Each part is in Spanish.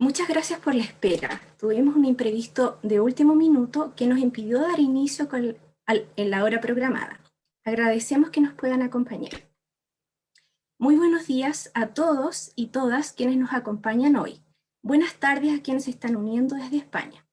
Muchas gracias por la espera. Tuvimos un imprevisto de último minuto que nos impidió dar inicio en la hora programada. Agradecemos que nos puedan acompañar. Muy buenos días a todos y todas quienes nos acompañan hoy. Buenas tardes a quienes se están uniendo desde España.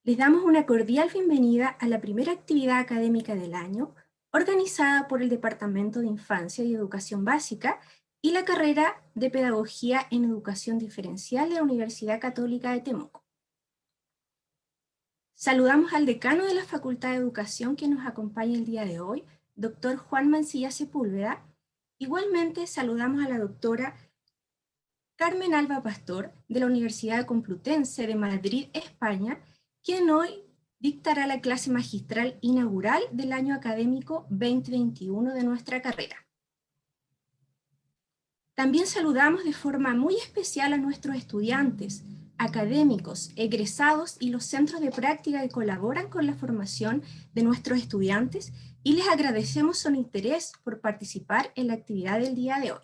Les damos una cordial bienvenida a la primera actividad académica del año, organizada por el Departamento de Infancia y Educación Básica y la carrera de Pedagogía en Educación Diferencial de la Universidad Católica de Temuco. Saludamos al decano de la Facultad de Educación que nos acompaña el día de hoy, doctor Juan Mancilla Sepúlveda. Igualmente saludamos a la doctora Carmen Alba Pastor de la Universidad Complutense de Madrid, España, quien hoy dictará la clase magistral inaugural del año académico 2021 de nuestra carrera. También saludamos de forma muy especial a nuestros estudiantes, académicos, egresados y los centros de práctica que colaboran con la formación de nuestros estudiantes y les agradecemos su interés por participar en la actividad del día de hoy.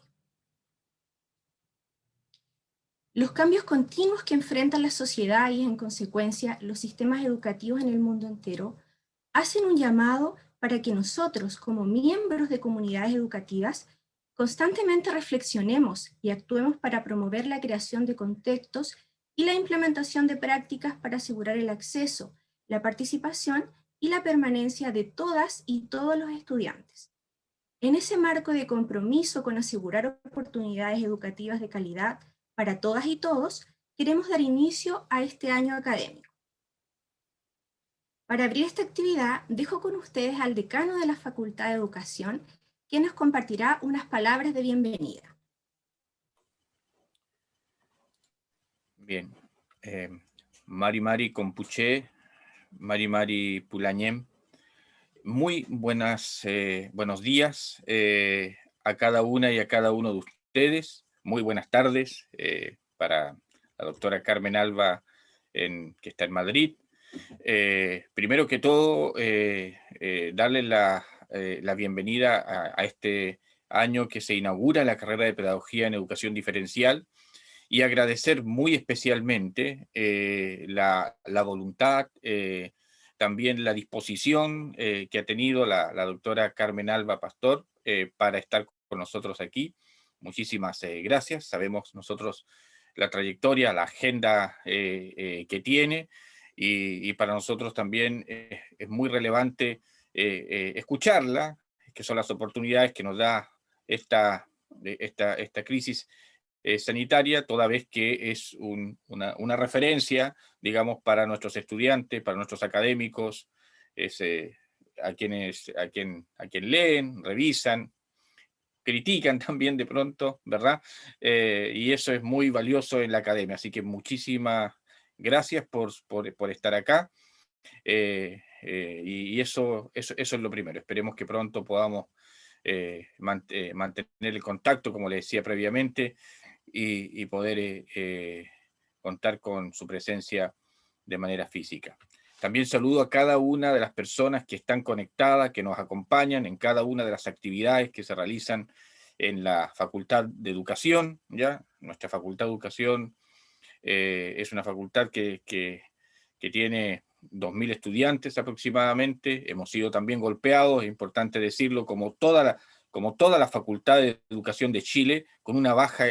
Los cambios continuos que enfrentan la sociedad y en consecuencia los sistemas educativos en el mundo entero hacen un llamado para que nosotros como miembros de comunidades educativas constantemente reflexionemos y actuemos para promover la creación de contextos y la implementación de prácticas para asegurar el acceso, la participación y la permanencia de todas y todos los estudiantes. En ese marco de compromiso con asegurar oportunidades educativas de calidad para todas y todos, queremos dar inicio a este año académico. Para abrir esta actividad, dejo con ustedes al decano de la Facultad de Educación, quien nos compartirá unas palabras de bienvenida. Bien. Mari Compuché, Mari Pulañem. Muy buenos días a cada una y a cada uno de ustedes. Muy buenas tardes para la doctora Carmen Alba, que está en Madrid. Primero que todo, darle la bienvenida a este año que se inaugura la carrera de Pedagogía en Educación Diferencial y agradecer muy especialmente la voluntad, también la disposición que ha tenido la doctora Carmen Alba Pastor para estar con nosotros aquí. Muchísimas gracias. Sabemos nosotros la trayectoria, la agenda que tiene, y para nosotros también es muy relevante escucharla, que son las oportunidades que nos da esta crisis sanitaria, toda vez que es una referencia, digamos, para nuestros estudiantes, para nuestros académicos, a quien leen, revisan, critican también de pronto, ¿verdad? Y eso es muy valioso en la academia, así que muchísimas gracias por estar acá, y eso es lo primero. Esperemos que pronto podamos mantener el contacto, como le decía previamente, y poder contar con su presencia de manera física. También saludo a cada una de las personas que están conectadas, que nos acompañan en cada una de las actividades que se realizan en la Facultad de Educación, ¿ya? Nuestra Facultad de Educación es una facultad que tiene 2.000 estudiantes aproximadamente. Hemos sido también golpeados, es importante decirlo, como toda la Facultad de Educación de Chile, con una baja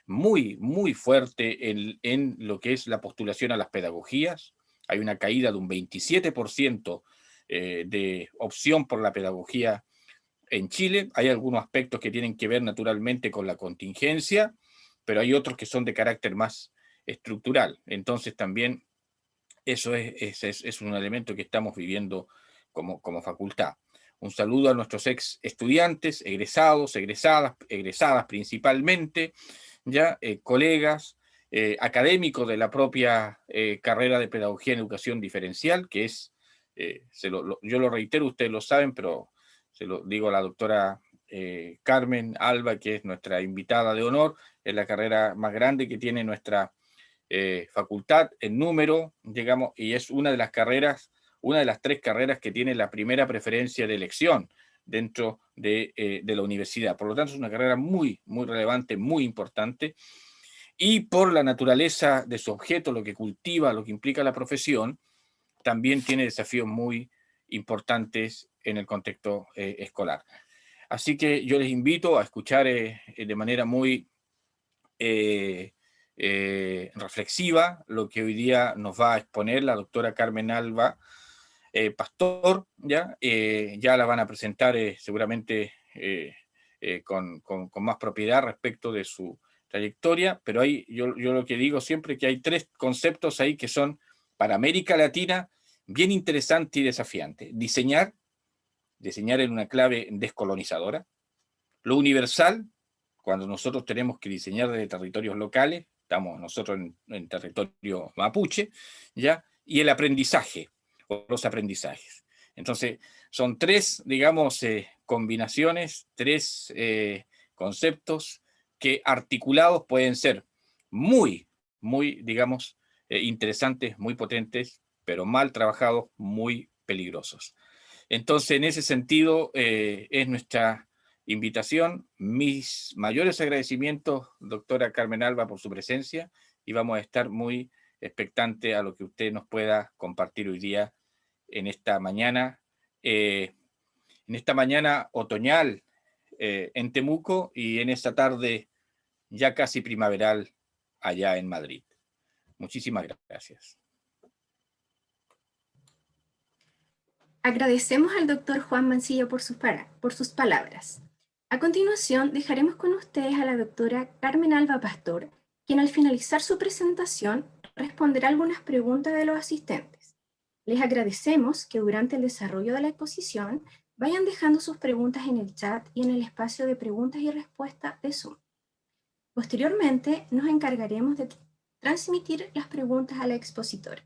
muy fuerte en lo que es la postulación a las pedagogías. Hay una caída de un 27% de opción por la pedagogía en Chile. Hay algunos aspectos que tienen que ver naturalmente con la contingencia, pero hay otros que son de carácter más estructural. Entonces también eso es un elemento que estamos viviendo como facultad. Un saludo a nuestros ex estudiantes, egresados, egresadas principalmente, ya colegas, académicos de la propia carrera de Pedagogía en Educación Diferencial, que es, yo lo reitero, ustedes lo saben, pero se lo digo a la doctora Carmen Alba, que es nuestra invitada de honor, es la carrera más grande que tiene nuestra facultad en número, digamos, y es una de las 3 carreras que tiene la primera preferencia de elección dentro de la universidad. Por lo tanto, es una carrera muy relevante, muy importante, y por la naturaleza de su objeto, lo que cultiva, lo que implica la profesión, también tiene desafíos muy importantes en el contexto escolar. Así que yo les invito a escuchar de manera muy reflexiva lo que hoy día nos va a exponer la doctora Carmen Alba Pastor. Ya la van a presentar seguramente con más propiedad respecto de su trayectoria, pero yo lo que digo siempre es que hay tres conceptos ahí que son para América Latina bien interesante y desafiante. Diseñar en una clave descolonizadora. Lo universal, cuando nosotros tenemos que diseñar desde territorios locales, estamos nosotros en territorio mapuche, ¿ya? Y el aprendizaje, o los aprendizajes. Entonces, son tres, digamos, combinaciones, tres conceptos que articulados pueden ser muy, digamos, interesantes, muy potentes, pero mal trabajados, muy peligrosos. Entonces, en ese sentido, es nuestra invitación. Mis mayores agradecimientos, doctora Carmen Alba, por su presencia, y vamos a estar muy expectantes a lo que usted nos pueda compartir hoy día en esta mañana otoñal en Temuco y en esta tarde ya casi primaveral allá en Madrid. Muchísimas gracias. Agradecemos al doctor Juan Mancilla por sus palabras. A continuación, dejaremos con ustedes a la doctora Carmen Alba Pastor, quien al finalizar su presentación responderá algunas preguntas de los asistentes. Les agradecemos que durante el desarrollo de la exposición vayan dejando sus preguntas en el chat y en el espacio de preguntas y respuestas de Zoom. Posteriormente, nos encargaremos de transmitir las preguntas a la expositora.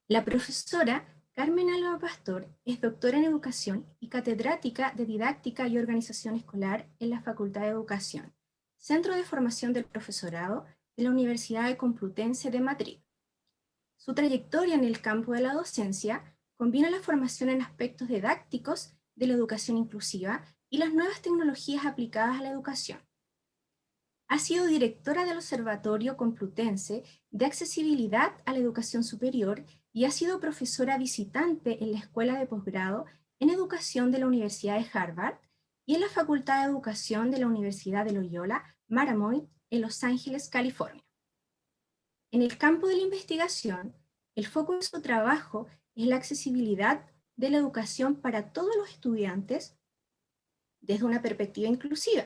La profesora Carmen Alba Pastor es doctora en Educación y catedrática de Didáctica y Organización Escolar en la Facultad de Educación, Centro de Formación del Profesorado de la Universidad Complutense de Madrid. Su trayectoria en el campo de la docencia combina la formación en aspectos didácticos de la educación inclusiva y las nuevas tecnologías aplicadas a la educación. Ha sido directora del Observatorio Complutense de Accesibilidad a la Educación Superior y ha sido profesora visitante en la Escuela de Posgrado en Educación de la Universidad de Harvard y en la Facultad de Educación de la Universidad de Loyola Marymount en Los Ángeles, California. En el campo de la investigación, el foco de su trabajo es la accesibilidad de la educación para todos los estudiantes desde una perspectiva inclusiva,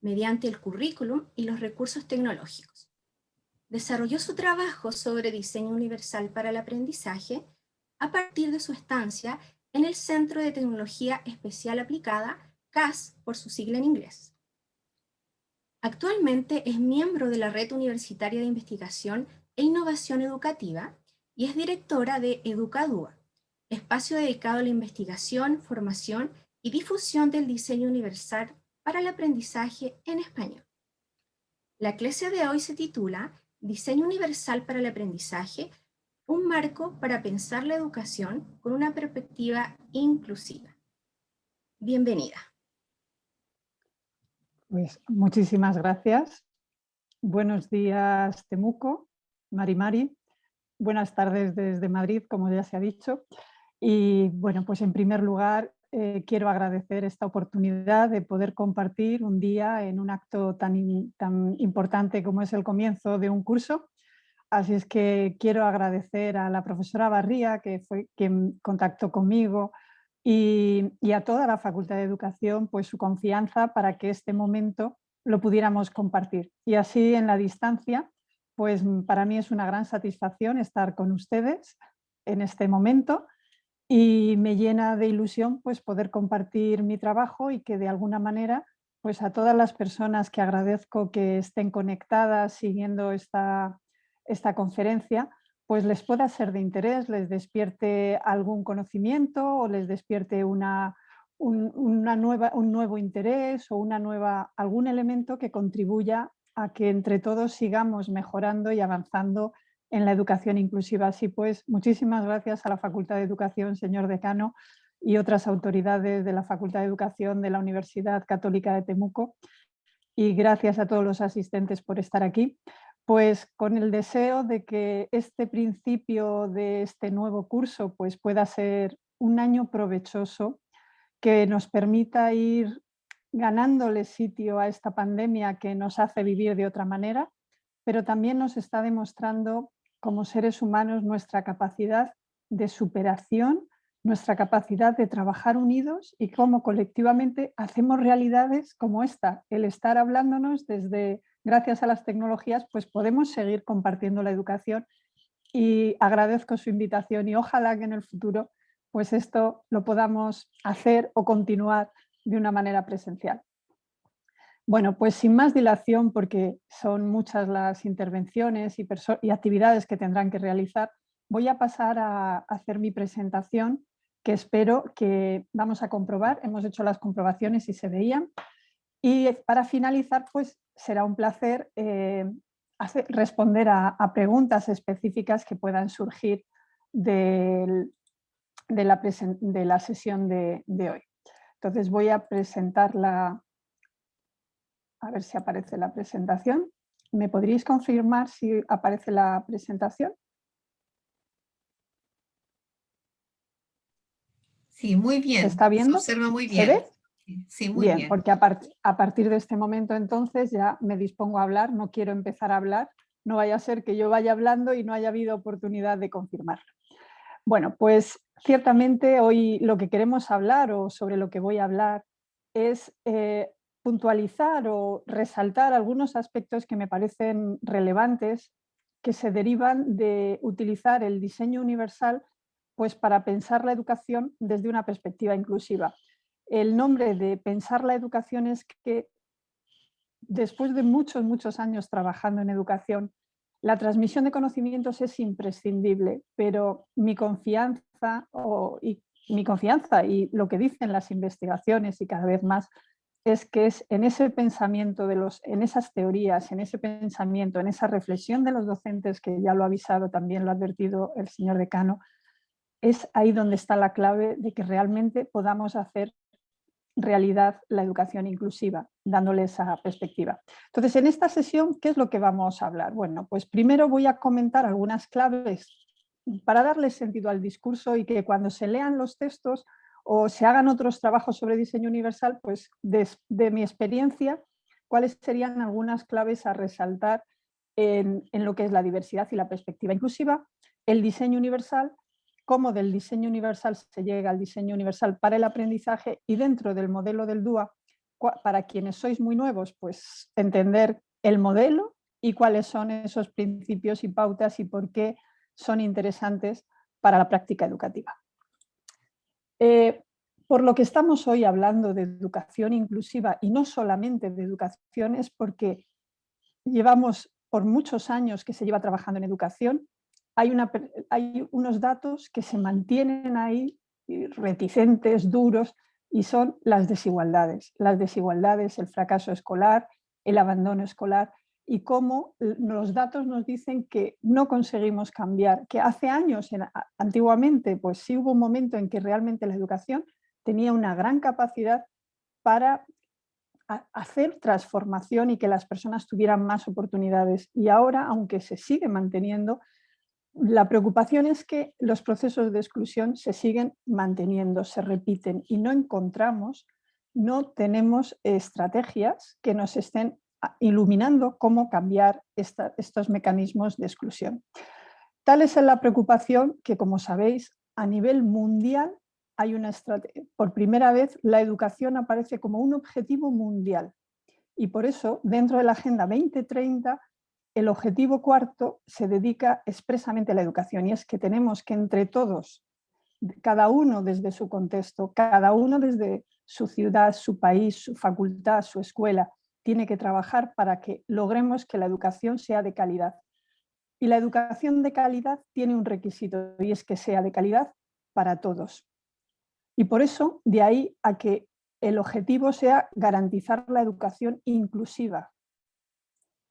mediante el currículum y los recursos tecnológicos. Desarrolló su trabajo sobre diseño universal para el aprendizaje a partir de su estancia en el Centro de Tecnología Especial Aplicada, CAS por su sigla en inglés. Actualmente es miembro de la Red Universitaria de Investigación e Innovación Educativa y es directora de Educadúa, espacio dedicado a la investigación, formación y difusión del diseño universal para el aprendizaje en español. La clase de hoy se titula Diseño universal para el aprendizaje, un marco para pensar la educación con una perspectiva inclusiva. Bienvenida. Pues muchísimas gracias. Buenos días, Temuco, Mari. Buenas tardes desde Madrid, como ya se ha dicho. Y bueno, pues en primer lugar quiero agradecer esta oportunidad de poder compartir un día en un acto tan importante como es el comienzo de un curso. Así es que quiero agradecer a la profesora Barría, que fue quien contactó conmigo, y a toda la Facultad de Educación, pues su confianza para que este momento lo pudiéramos compartir. Y así en la distancia, pues para mí es una gran satisfacción estar con ustedes en este momento y me llena de ilusión pues poder compartir mi trabajo y que de alguna manera pues a todas las personas que agradezco que estén conectadas siguiendo esta conferencia, pues les pueda ser de interés, les despierte algún conocimiento o les despierte un nuevo interés o algún elemento que contribuya a que entre todos sigamos mejorando y avanzando en la educación inclusiva. Así pues, muchísimas gracias a la Facultad de Educación, señor decano, y otras autoridades de la Facultad de Educación de la Universidad Católica de Temuco. y gracias a todos los asistentes por estar aquí, pues con el deseo de que este principio de este nuevo curso pues pueda ser un año provechoso que nos permita ir ganándole sitio a esta pandemia que nos hace vivir de otra manera, pero también nos está demostrando como seres humanos nuestra capacidad de superación, nuestra capacidad de trabajar unidos y cómo colectivamente hacemos realidades como esta, el estar hablándonos desde, gracias a las tecnologías, pues podemos seguir compartiendo la educación y agradezco su invitación y ojalá que en el futuro pues esto lo podamos hacer o continuar de una manera presencial. Bueno, pues sin más dilación, porque son muchas las intervenciones y actividades que tendrán que realizar, voy a pasar a hacer mi presentación, que espero que vamos a comprobar. Hemos hecho las comprobaciones y se veían. Y para finalizar, pues será un placer responder a preguntas específicas que puedan surgir de la sesión de hoy. Entonces voy a presentarla. A ver si aparece la presentación. ¿Me podríais confirmar si aparece la presentación? Sí, muy bien. ¿Se está viendo? Se observa muy ¿Se bien. ve? Sí, muy bien. Porque a partir de este momento entonces ya me dispongo a hablar, no quiero empezar a hablar, no vaya a ser que yo vaya hablando y no haya habido oportunidad de confirmarlo. Bueno, pues ciertamente hoy lo que queremos hablar o sobre lo que voy a hablar es puntualizar o resaltar algunos aspectos que me parecen relevantes que se derivan de utilizar el diseño universal pues para pensar la educación desde una perspectiva inclusiva. El nombre de pensar la educación es que después de muchos años trabajando en educación, la transmisión de conocimientos es imprescindible, pero mi confianza y lo que dicen las investigaciones y cada vez más es que es en ese pensamiento, en esas teorías, en ese pensamiento, en esa reflexión de los docentes, que ya lo ha avisado, también lo ha advertido el señor decano, es ahí donde está la clave de que realmente podamos hacer realidad la educación inclusiva, dándole esa perspectiva. Entonces, en esta sesión, ¿qué es lo que vamos a hablar? Bueno, pues primero voy a comentar algunas claves para darle sentido al discurso y que cuando se lean los textos o se hagan otros trabajos sobre diseño universal, pues de mi experiencia, cuáles serían algunas claves a resaltar en lo que es la diversidad y la perspectiva inclusiva, el diseño universal, cómo del diseño universal se llega al diseño universal para el aprendizaje y dentro del modelo del DUA, para quienes sois muy nuevos, pues entender el modelo y cuáles son esos principios y pautas y por qué son interesantes para la práctica educativa. Por lo que estamos hoy hablando de educación inclusiva y no solamente de educación es porque llevamos por muchos años que se lleva trabajando en educación. Hay unos datos que se mantienen ahí reticentes, duros, y son las desigualdades. Las desigualdades, el fracaso escolar, el abandono escolar, y cómo los datos nos dicen que no conseguimos cambiar, que hace años, antiguamente, pues sí hubo un momento en que realmente la educación tenía una gran capacidad para hacer transformación y que las personas tuvieran más oportunidades. Y ahora, aunque se sigue manteniendo, la preocupación es que los procesos de exclusión se siguen manteniendo, se repiten y no tenemos estrategias que nos estén iluminando cómo cambiar estos mecanismos de exclusión. Tal es la preocupación que, como sabéis, a nivel mundial hay una estrategia. Por primera vez, la educación aparece como un objetivo mundial y por eso, dentro de la Agenda 2030, el objetivo cuarto se dedica expresamente a la educación y es que tenemos que entre todos, cada uno desde su contexto, cada uno desde su ciudad, su país, su facultad, su escuela, tiene que trabajar para que logremos que la educación sea de calidad. Y la educación de calidad tiene un requisito y es que sea de calidad para todos. Y por eso, de ahí a que el objetivo sea garantizar la educación inclusiva,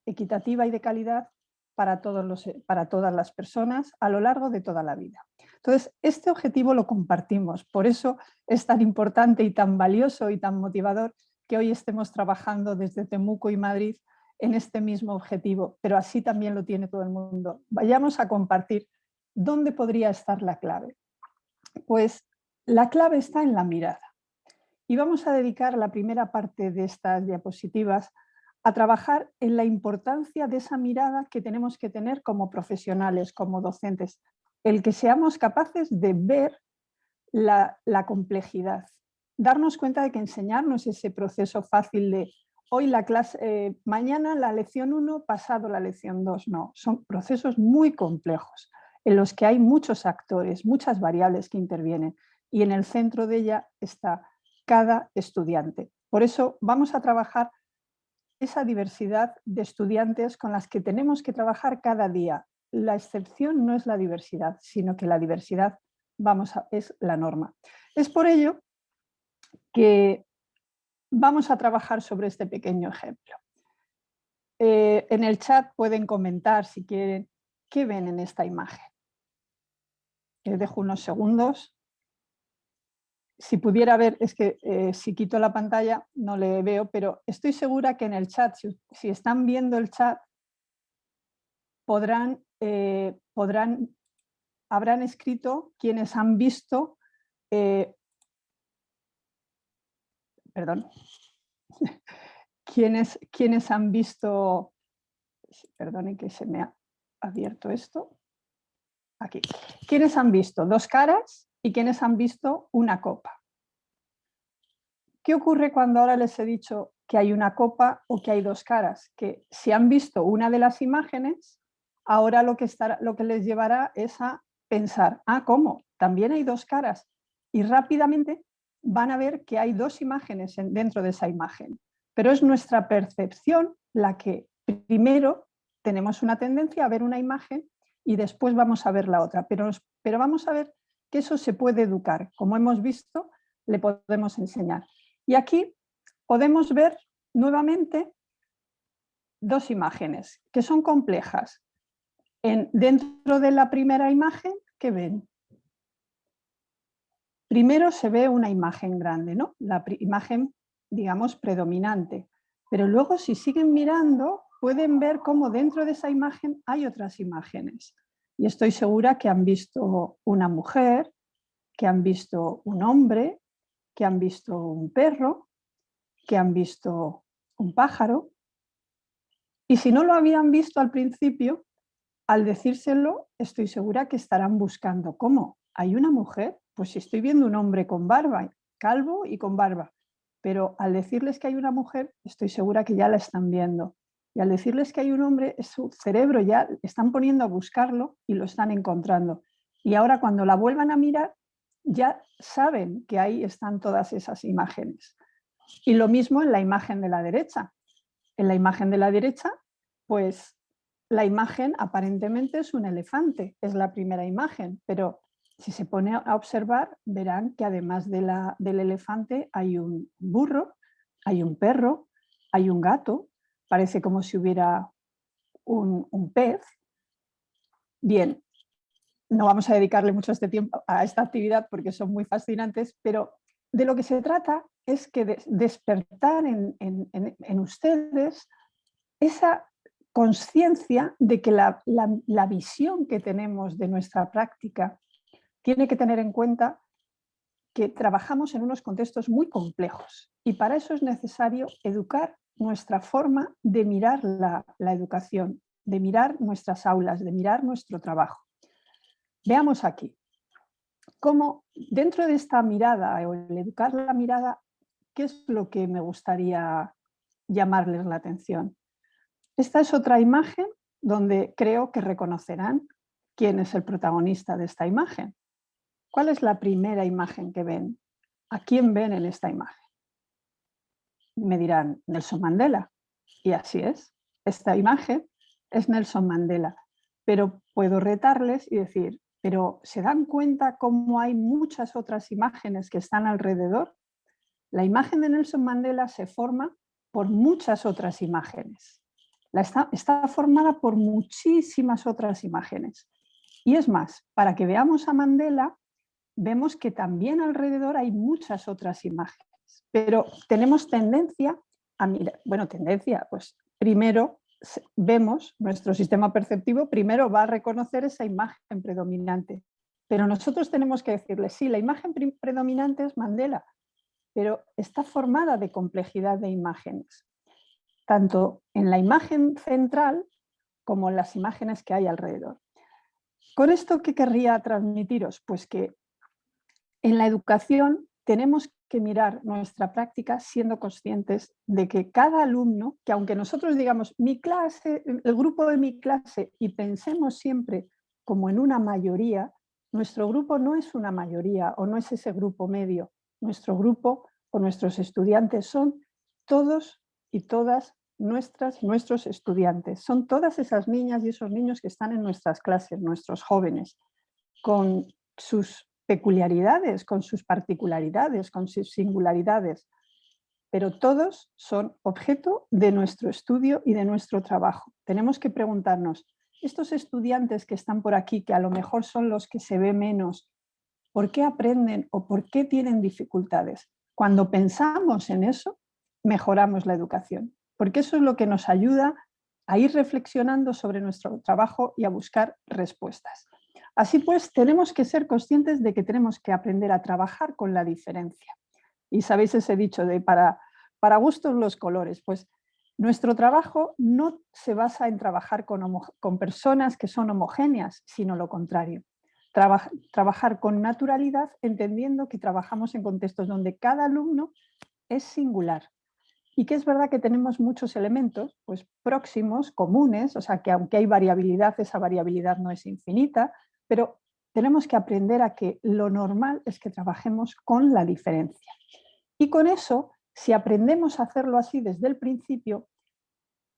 equitativa y de calidad para todas las personas a lo largo de toda la vida. Entonces, este objetivo lo compartimos, por eso es tan importante y tan valioso y tan motivador que hoy estemos trabajando desde Temuco y Madrid en este mismo objetivo, pero así también lo tiene todo el mundo. Vayamos a compartir dónde podría estar la clave. Pues la clave está en la mirada. Y vamos a dedicar la primera parte de estas diapositivas a trabajar en la importancia de esa mirada que tenemos que tener como profesionales, como docentes, el que seamos capaces de ver la complejidad, darnos cuenta de que enseñar no es ese proceso fácil de hoy la clase, mañana la lección 1, pasado la lección 2, no, son procesos muy complejos en los que hay muchos actores, muchas variables que intervienen y en el centro de ella está cada estudiante. Por eso vamos a trabajar esa diversidad de estudiantes con las que tenemos que trabajar cada día. La excepción no es la diversidad, sino que la diversidad es la norma. Es por ello que vamos a trabajar sobre este pequeño ejemplo. En el chat pueden comentar si quieren qué ven en esta imagen. Les dejo unos segundos. Si pudiera ver, es que si quito la pantalla no le veo, pero estoy segura que en el chat, si están viendo el chat, habrán escrito quienes han visto, quienes han visto, perdonen que se me ha abierto esto, aquí, quienes han visto 2 caras y quienes han visto una copa. ¿Qué ocurre cuando ahora les he dicho que hay una copa o que hay 2 caras? Que si han visto una de las imágenes, ahora lo que les llevará es a pensar, ¿cómo? También hay 2 caras. Y rápidamente van a ver que hay 2 imágenes dentro de esa imagen. Pero es nuestra percepción la que primero tenemos una tendencia a ver una imagen y después vamos a ver la otra. Pero vamos a ver que eso se puede educar. Como hemos visto, le podemos enseñar. Y aquí podemos ver nuevamente 2 imágenes que son complejas. Dentro de la primera imagen, ¿qué ven? Primero se ve una imagen grande, ¿no? La imagen, digamos, predominante. Pero luego, si siguen mirando, pueden ver cómo dentro de esa imagen hay otras imágenes. Y estoy segura que han visto una mujer, que han visto un hombre, que han visto un perro, que han visto un pájaro. Y si no lo habían visto al principio, al decírselo, estoy segura que estarán buscando cómo. ¿Hay una mujer? Pues si estoy viendo un hombre con barba, calvo y con barba. Pero al decirles que hay una mujer, estoy segura que ya la están viendo. Y al decirles que hay un hombre, su cerebro ya están poniendo a buscarlo y lo están encontrando. Y ahora cuando la vuelvan a mirar, ya saben que ahí están todas esas imágenes. Y lo mismo en la imagen de la derecha. En la imagen de la derecha, pues la imagen aparentemente es un elefante, es la primera imagen, pero si se pone a observar, verán que además del elefante hay un burro, hay un perro, hay un gato, parece como si hubiera un pez. Bien, no vamos a dedicarle mucho tiempo a esta actividad porque son muy fascinantes, pero de lo que se trata es que despertar en ustedes esa conciencia de que la visión que tenemos de nuestra práctica tiene que tener en cuenta que trabajamos en unos contextos muy complejos y para eso es necesario educar nuestra forma de mirar la educación, de mirar nuestras aulas, de mirar nuestro trabajo. Veamos aquí cómo dentro de esta mirada o el educar la mirada, ¿qué es lo que me gustaría llamarles la atención? Esta es otra imagen donde creo que reconocerán quién es el protagonista de esta imagen. ¿Cuál es la primera imagen que ven? ¿A quién ven en esta imagen? Me dirán, Nelson Mandela. Y así es. Esta imagen es Nelson Mandela. Pero puedo retarles y decir, ¿pero se dan cuenta cómo hay muchas otras imágenes que están alrededor? La imagen de Nelson Mandela se forma por muchas otras imágenes. Está formada por muchísimas otras imágenes. Y es más, para que veamos a Mandela, vemos que también alrededor hay muchas otras imágenes. diferentes, pero tenemos tendencia a mirar, bueno, tendencia, pues primero vemos, nuestro sistema perceptivo primero va a reconocer esa imagen predominante, pero nosotros tenemos que decirle, sí, la imagen predominante es Mandela, pero está formada de complejidad de imágenes, tanto en la imagen central como en las imágenes que hay alrededor. ¿Con esto qué querría transmitiros? Pues que en la educación tenemos que mirar nuestra práctica siendo conscientes de que cada alumno, que aunque nosotros digamos mi clase, el grupo de mi clase, y pensemos siempre como en una mayoría, nuestro grupo no es una mayoría o no es ese grupo medio. Nuestro grupo o nuestros estudiantes son todos y todas nuestras y nuestros estudiantes. Son todas esas niñas y esos niños que están en nuestras clases, nuestros jóvenes, con sus peculiaridades, con sus particularidades, con sus singularidades, pero todos son objeto de nuestro estudio y de nuestro trabajo. Tenemos que preguntarnos, estos estudiantes que están por aquí, que a lo mejor son los que se ve menos, ¿por qué aprenden o por qué tienen dificultades? Cuando pensamos en eso, mejoramos la educación, porque eso es lo que nos ayuda a ir reflexionando sobre nuestro trabajo y a buscar respuestas. Así pues, tenemos que ser conscientes de que tenemos que aprender a trabajar con la diferencia. Y sabéis ese dicho de para gustos los colores. Pues nuestro trabajo no se basa en trabajar con personas que son homogéneas, sino lo contrario. Trabajar con naturalidad, entendiendo que trabajamos en contextos donde cada alumno es singular. Y que es verdad que tenemos muchos elementos pues, próximos, comunes, o sea que aunque hay variabilidad, esa variabilidad no es infinita, pero tenemos que aprender a que lo normal es que trabajemos con la diferencia. Y con eso, si aprendemos a hacerlo así desde el principio,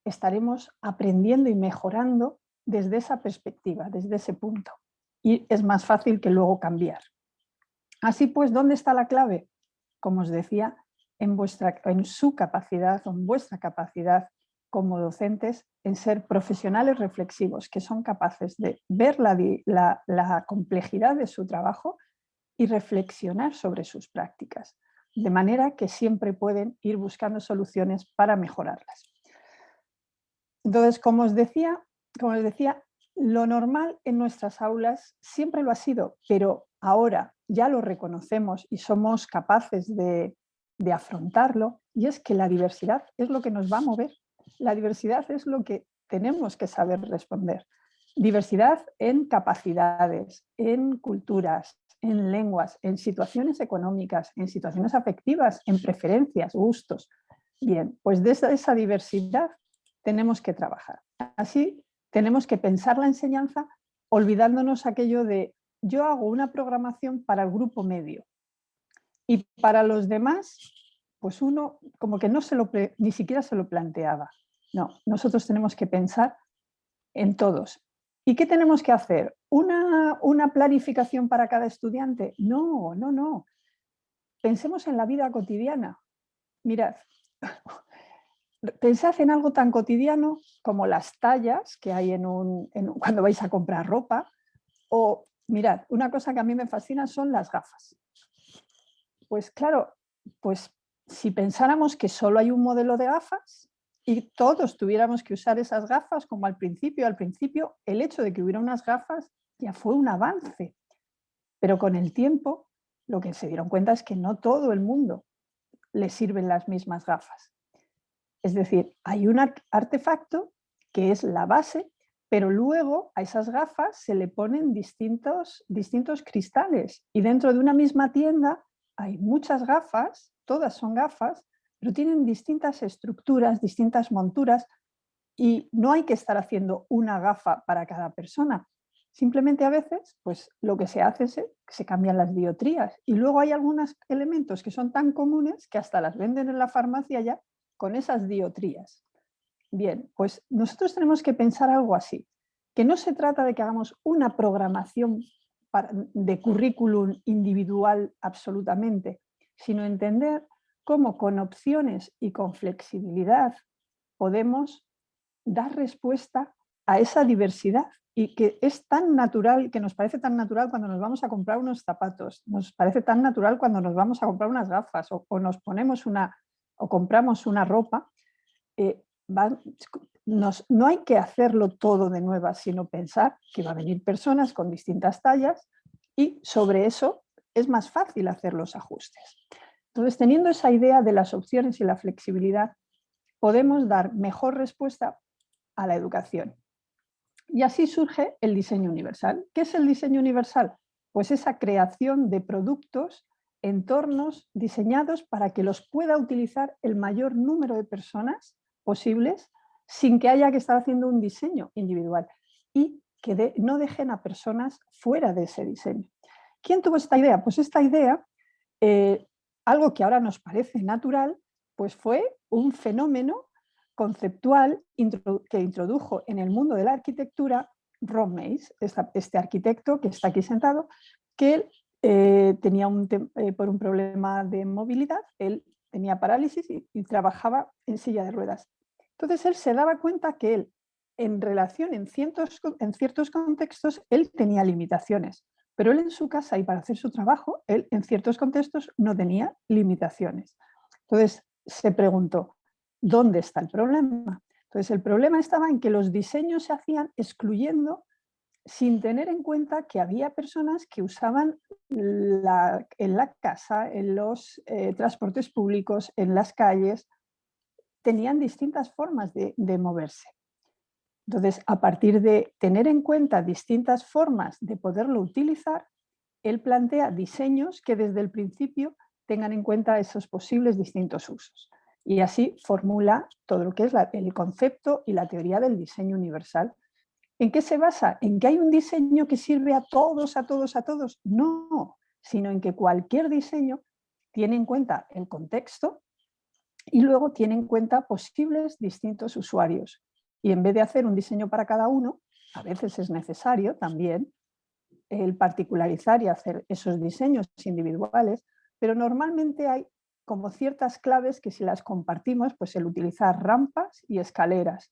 estaremos aprendiendo y mejorando desde esa perspectiva, desde ese punto. Y es más fácil que luego cambiar. Así pues, ¿dónde está la clave? Como os decía, en su capacidad o en vuestra capacidad como docentes en ser profesionales reflexivos, que son capaces de ver la complejidad de su trabajo y reflexionar sobre sus prácticas, de manera que siempre pueden ir buscando soluciones para mejorarlas. Entonces, como os decía, lo normal en nuestras aulas siempre lo ha sido, pero ahora ya lo reconocemos y somos capaces de afrontarlo, y es que la diversidad es lo que nos va a mover. La diversidad es lo que tenemos que saber responder. Diversidad en capacidades, en culturas, en lenguas, en situaciones económicas, en situaciones afectivas, en preferencias, gustos. Bien, pues de esa diversidad tenemos que trabajar. Así tenemos que pensar la enseñanza olvidándonos aquello de yo hago una programación para el grupo medio y para los demás, pues uno como que ni siquiera se lo planteaba. No, nosotros tenemos que pensar en todos. ¿Y qué tenemos que hacer? ¿Una planificación para cada estudiante? No, no, no. Pensemos en la vida cotidiana. Mirad, pensad en algo tan cotidiano como las tallas que hay cuando vais a comprar ropa, o mirad, una cosa que a mí me fascina son las gafas. Pues claro, pues si pensáramos que solo hay un modelo de gafas y todos tuviéramos que usar esas gafas como al principio el hecho de que hubiera unas gafas ya fue un avance, pero con el tiempo lo que se dieron cuenta es que no todo el mundo le sirven las mismas gafas. Es decir, hay un artefacto que es la base, pero luego a esas gafas se le ponen distintos cristales y dentro de una misma tienda hay muchas gafas, todas son gafas, pero tienen distintas estructuras, distintas monturas y no hay que estar haciendo una gafa para cada persona. Simplemente a veces pues, lo que se hace es que se cambian las dioptrías y luego hay algunos elementos que son tan comunes que hasta las venden en la farmacia ya con esas dioptrías. Bien, pues nosotros tenemos que pensar algo así, que no se trata de que hagamos una programación de currículum individual absolutamente, sino entender cómo con opciones y con flexibilidad podemos dar respuesta a esa diversidad y que es tan natural, que nos parece tan natural cuando nos vamos a comprar unos zapatos, nos parece tan natural cuando nos vamos a comprar unas gafas o nos ponemos o compramos una ropa. No hay que hacerlo todo de nuevas, sino pensar que va a venir personas con distintas tallas y sobre eso es más fácil hacer los ajustes. Entonces, teniendo esa idea de las opciones y la flexibilidad, podemos dar mejor respuesta a la educación. Y así surge el diseño universal. ¿Qué es el diseño universal? Pues esa creación de productos, entornos diseñados para que los pueda utilizar el mayor número de personas posibles sin que haya que estar haciendo un diseño individual y que no dejen a personas fuera de ese diseño. ¿Quién tuvo esta idea? Pues esta idea, algo que ahora nos parece natural, pues fue un fenómeno conceptual que introdujo en el mundo de la arquitectura Ron Mace, este arquitecto que está aquí sentado, que tenía por un problema de movilidad, él tenía parálisis y trabajaba en silla de ruedas. Entonces él se daba cuenta que él, en ciertos contextos, él tenía limitaciones, pero él en su casa y para hacer su trabajo, él en ciertos contextos no tenía limitaciones. Entonces se preguntó, ¿dónde está el problema? Entonces el problema estaba en que los diseños se hacían excluyendo sin tener en cuenta que había personas que usaban en la casa, en los transportes públicos, en las calles, tenían distintas formas de moverse. Entonces, a partir de tener en cuenta distintas formas de poderlo utilizar, él plantea diseños que desde el principio tengan en cuenta esos posibles distintos usos. Y así formula todo lo que es el concepto y la teoría del diseño universal. ¿En qué se basa? ¿En que hay un diseño que sirve a todos, a todos, a todos? No, sino en que cualquier diseño tiene en cuenta el contexto y luego tiene en cuenta posibles distintos usuarios. Y en vez de hacer un diseño para cada uno, a veces es necesario también el particularizar y hacer esos diseños individuales, pero normalmente hay como ciertas claves que si las compartimos, pues el utilizar rampas y escaleras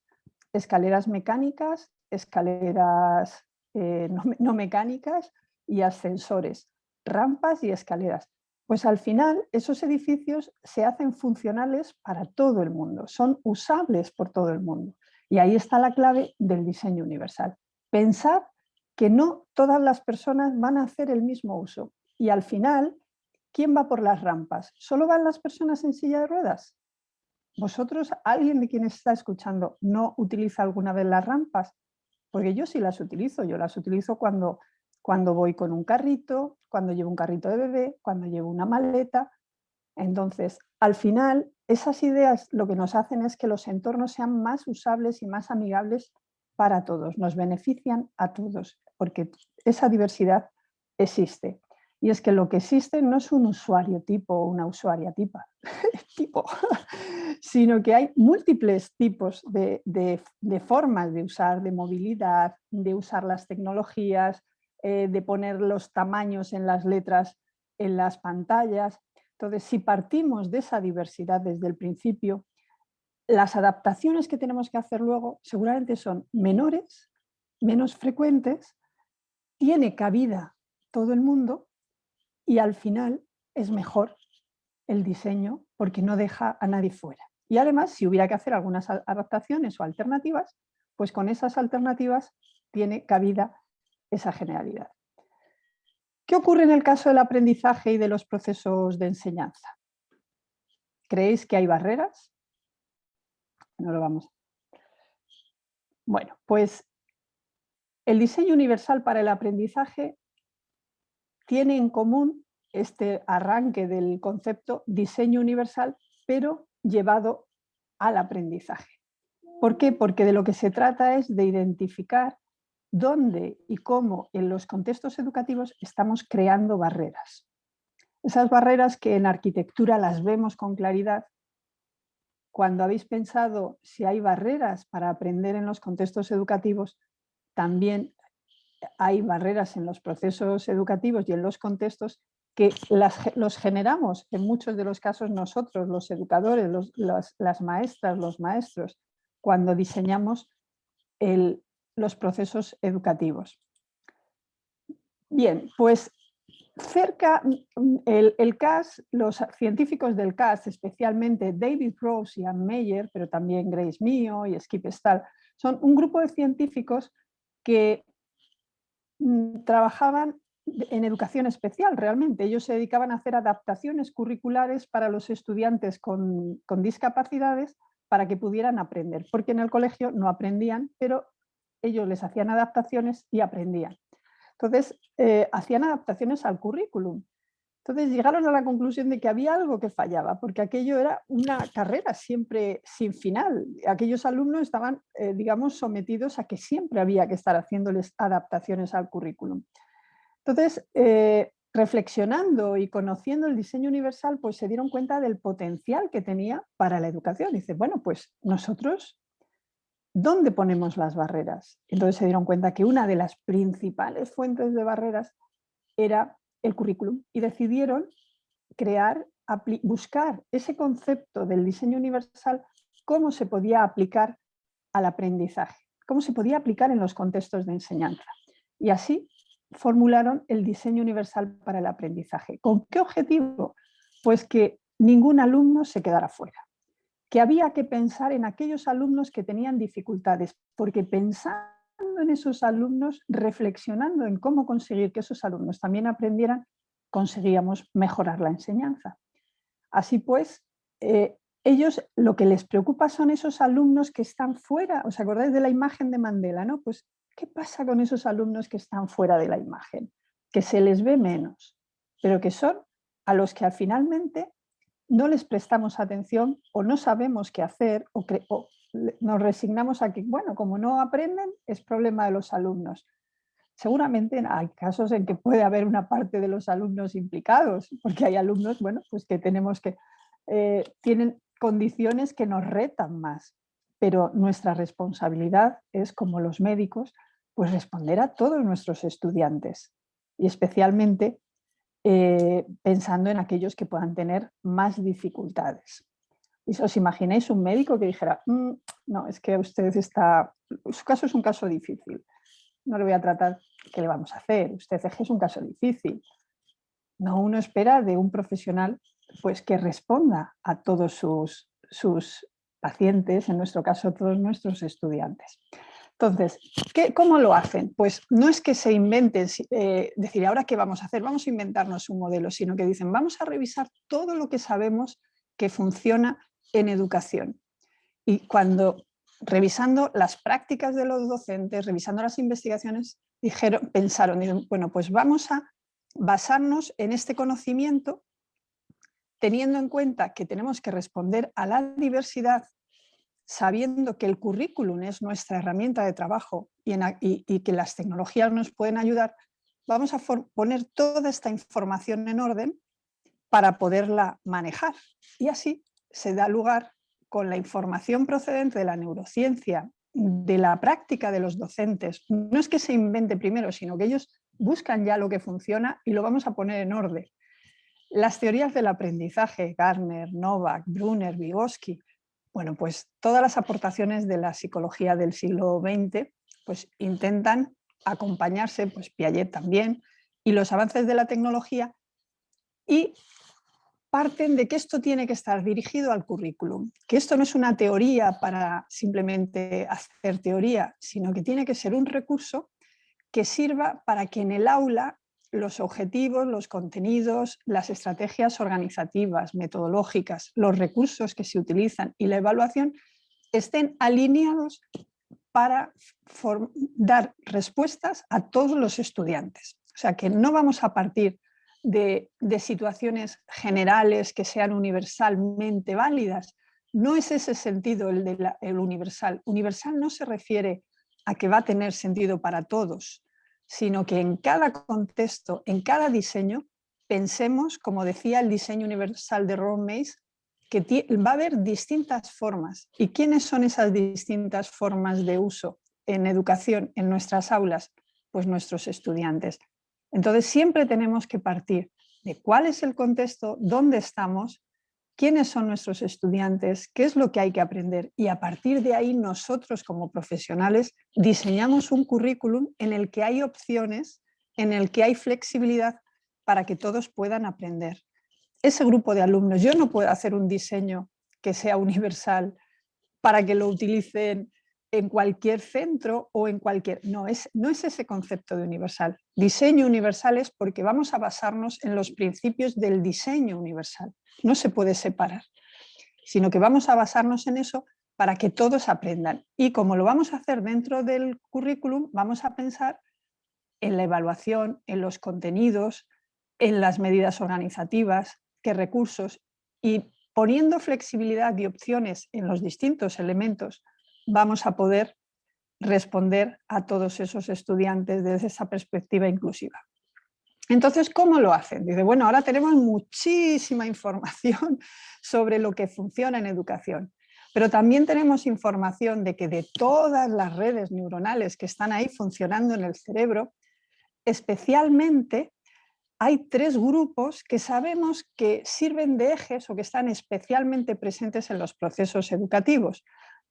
mecánicas, escaleras no mecánicas y ascensores, rampas y escaleras. Pues al final esos edificios se hacen funcionales para todo el mundo, son usables por todo el mundo. Y ahí está la clave del diseño universal. Pensar que no todas las personas van a hacer el mismo uso. Y al final, ¿quién va por las rampas? ¿Solo van las personas en silla de ruedas? ¿Vosotros, alguien de quien está escuchando, no utiliza alguna vez las rampas? Porque yo sí las utilizo. Yo las utilizo cuando voy con un carrito, cuando llevo un carrito de bebé, cuando llevo una maleta. Entonces, al final, esas ideas lo que nos hacen es que los entornos sean más usables y más amigables para todos. Nos benefician a todos, porque esa diversidad existe. Y es que lo que existe no es un usuario tipo o una usuaria tipo, sino que hay múltiples tipos de formas de usar, de movilidad, de usar las tecnologías, de poner los tamaños en las letras, en las pantallas. Entonces, si partimos de esa diversidad desde el principio, las adaptaciones que tenemos que hacer luego seguramente son menores, menos frecuentes, tiene cabida todo el mundo y al final es mejor el diseño porque no deja a nadie fuera. Y además, si hubiera que hacer algunas adaptaciones o alternativas, pues con esas alternativas tiene cabida esa generalidad. ¿Qué ocurre en el caso del aprendizaje y de los procesos de enseñanza? ¿Creéis que hay barreras? No lo vamos. Bueno, pues el diseño universal para el aprendizaje tiene en común este arranque del concepto diseño universal, pero llevado al aprendizaje. ¿Por qué? Porque de lo que se trata es de identificar dónde y cómo en los contextos educativos estamos creando barreras. Esas barreras que en arquitectura las vemos con claridad. Cuando habéis pensado si hay barreras para aprender en los contextos educativos, también hay barreras en los procesos educativos y en los contextos que los generamos en muchos de los casos nosotros, los educadores, las maestras, los maestros, cuando diseñamos los procesos educativos. Bien, pues el CAS, los científicos del CAS, especialmente David Rose y Ann Meyer, pero también Grace Mio y Skip Stahl, son un grupo de científicos que trabajaban en educación especial realmente. Ellos se dedicaban a hacer adaptaciones curriculares para los estudiantes con discapacidades para que pudieran aprender, porque en el colegio no aprendían, pero ellos les hacían adaptaciones y aprendían. Entonces, hacían adaptaciones al currículum. Entonces llegaron a la conclusión de que había algo que fallaba, porque aquello era una carrera siempre sin final. Aquellos alumnos estaban, digamos, sometidos a que siempre había que estar haciéndoles adaptaciones al currículum. Entonces, reflexionando y conociendo el diseño universal, pues se dieron cuenta del potencial que tenía para la educación. Dice, bueno, pues nosotros, ¿dónde ponemos las barreras? Entonces se dieron cuenta que una de las principales fuentes de barreras era el currículum y decidieron buscar ese concepto del diseño universal, cómo se podía aplicar al aprendizaje, cómo se podía aplicar en los contextos de enseñanza. Y así formularon el diseño universal para el aprendizaje. ¿Con qué objetivo? Pues que ningún alumno se quedara fuera, que había que pensar en aquellos alumnos que tenían dificultades, porque pensando en esos alumnos, reflexionando en cómo conseguir que esos alumnos también aprendieran, conseguíamos mejorar la enseñanza. Así pues, ellos lo que les preocupa son esos alumnos que están fuera. ¿Os acordáis de la imagen de Mandela, no? Pues, ¿qué pasa con esos alumnos que están fuera de la imagen? Que se les ve menos, pero que son a los que finalmente no les prestamos atención o no sabemos qué hacer o nos resignamos a que, bueno, como no aprenden, es problema de los alumnos. Seguramente hay casos en que puede haber una parte de los alumnos implicados, porque hay alumnos, bueno, pues que tenemos que, tienen condiciones que nos retan más, pero nuestra responsabilidad es, como los médicos, pues responder a todos nuestros estudiantes y especialmente pensando en aquellos que puedan tener más dificultades. ¿Y os imagináis un médico que dijera, no, es que usted está, su caso es un caso difícil, no le voy a tratar, ¿qué le vamos a hacer? Usted es un caso difícil. No, uno espera de un profesional pues, que responda a todos sus pacientes, en nuestro caso todos nuestros estudiantes. Entonces, ¿cómo lo hacen? Pues no es que se inventen, decir, ¿ahora qué vamos a hacer? Vamos a inventarnos un modelo, sino que dicen, vamos a revisar todo lo que sabemos que funciona en educación. Y cuando, revisando las prácticas de los docentes, revisando las investigaciones, pensaron, bueno, pues vamos a basarnos en este conocimiento, teniendo en cuenta que tenemos que responder a la diversidad, sabiendo que el currículum es nuestra herramienta de trabajo y que las tecnologías nos pueden ayudar, vamos a poner toda esta información en orden para poderla manejar. Y así se da lugar, con la información procedente de la neurociencia, de la práctica de los docentes. No es que se invente primero, sino que ellos buscan ya lo que funciona y lo vamos a poner en orden. Las teorías del aprendizaje, Gardner, Novak, Brunner, Vygotsky, bueno, pues todas las aportaciones de la psicología del siglo XX pues intentan acompañarse, pues Piaget también, y los avances de la tecnología, y parten de que esto tiene que estar dirigido al currículum, que esto no es una teoría para simplemente hacer teoría, sino que tiene que ser un recurso que sirva para que en el aula los objetivos, los contenidos, las estrategias organizativas, metodológicas, los recursos que se utilizan y la evaluación estén alineados para dar respuestas a todos los estudiantes. O sea, que no vamos a partir de situaciones generales que sean universalmente válidas. No es ese sentido el universal. Universal no se refiere a que va a tener sentido para todos, sino que en cada contexto, en cada diseño, pensemos, como decía el diseño universal de Ron Mace, que va a haber distintas formas. ¿Y quiénes son esas distintas formas de uso en educación, en nuestras aulas? Pues nuestros estudiantes. Entonces siempre tenemos que partir de cuál es el contexto, dónde estamos, quiénes son nuestros estudiantes, qué es lo que hay que aprender, y a partir de ahí nosotros como profesionales diseñamos un currículum en el que hay opciones, en el que hay flexibilidad para que todos puedan aprender. Ese grupo de alumnos, yo no puedo hacer un diseño que sea universal para que lo utilicen en cualquier centro o en cualquier... No es ese concepto de universal. Diseño universal es porque vamos a basarnos en los principios del diseño universal. No se puede separar, sino que vamos a basarnos en eso para que todos aprendan. Y como lo vamos a hacer dentro del currículum, vamos a pensar en la evaluación, en los contenidos, en las medidas organizativas, qué recursos, y poniendo flexibilidad y opciones en los distintos elementos, vamos a poder responder a todos esos estudiantes desde esa perspectiva inclusiva. Entonces, ¿cómo lo hacen? Dice, bueno, ahora tenemos muchísima información sobre lo que funciona en educación, pero también tenemos información de que de todas las redes neuronales que están ahí funcionando en el cerebro, especialmente hay 3 grupos que sabemos que sirven de ejes o que están especialmente presentes en los procesos educativos.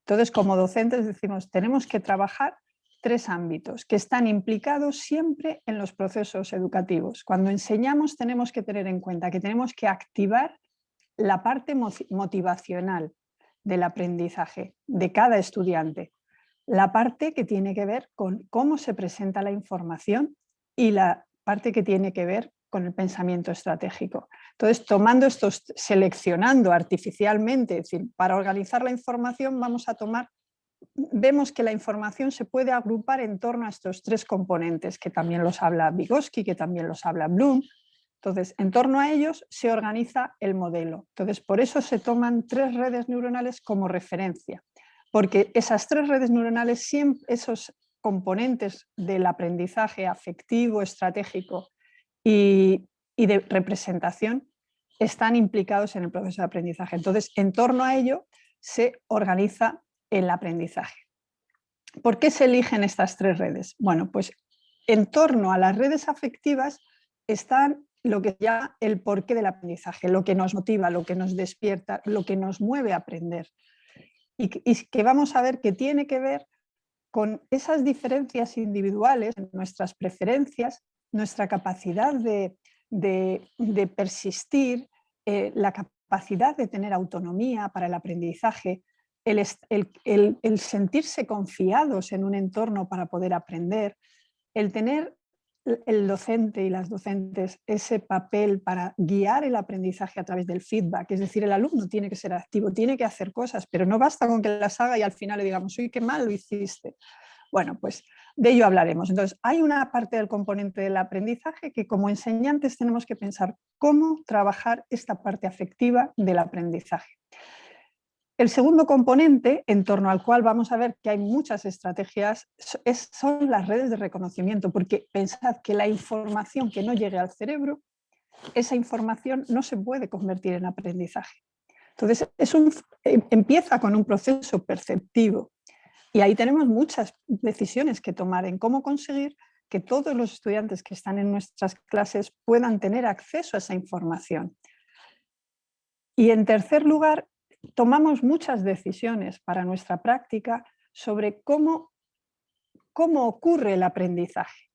Entonces, como docentes decimos, tenemos que trabajar 3 ámbitos que están implicados siempre en los procesos educativos. Cuando enseñamos tenemos que tener en cuenta que tenemos que activar la parte motivacional del aprendizaje de cada estudiante, la parte que tiene que ver con cómo se presenta la información y la parte que tiene que ver con el pensamiento estratégico. Entonces, tomando estos, seleccionando artificialmente, es decir, para organizar la información vamos a tomar, vemos que la información se puede agrupar en torno a estos 3 componentes, que también los habla Vygotsky, que también los habla Bloom. Entonces, en torno a ellos se organiza el modelo. Entonces, por eso se toman 3 redes neuronales como referencia, porque esas 3 redes neuronales, siempre, esos componentes del aprendizaje afectivo, estratégico y de representación están implicados en el proceso de aprendizaje. Entonces, en torno a ello se organiza el aprendizaje. ¿Por qué se eligen estas 3 redes? Bueno, pues en torno a las redes afectivas están lo que llama el porqué del aprendizaje, lo que nos motiva, lo que nos despierta, lo que nos mueve a aprender. Y que vamos a ver que tiene que ver con esas diferencias individuales, nuestras preferencias, nuestra capacidad de persistir, la capacidad de tener autonomía para el aprendizaje, el sentirse confiados en un entorno para poder aprender, el tener el docente y las docentes ese papel para guiar el aprendizaje a través del feedback, es decir, el alumno tiene que ser activo, tiene que hacer cosas, pero no basta con que las haga y al final le digamos, uy, qué mal lo hiciste. Bueno, pues de ello hablaremos. Entonces, hay una parte del componente del aprendizaje que como enseñantes tenemos que pensar cómo trabajar esta parte afectiva del aprendizaje. El segundo componente, en torno al cual vamos a ver que hay muchas estrategias, son las redes de reconocimiento, porque pensad que la información que no llegue al cerebro, esa información no se puede convertir en aprendizaje. Entonces, empieza con un proceso perceptivo y ahí tenemos muchas decisiones que tomar en cómo conseguir que todos los estudiantes que están en nuestras clases puedan tener acceso a esa información. Y en tercer lugar, tomamos muchas decisiones para nuestra práctica sobre cómo ocurre el aprendizaje.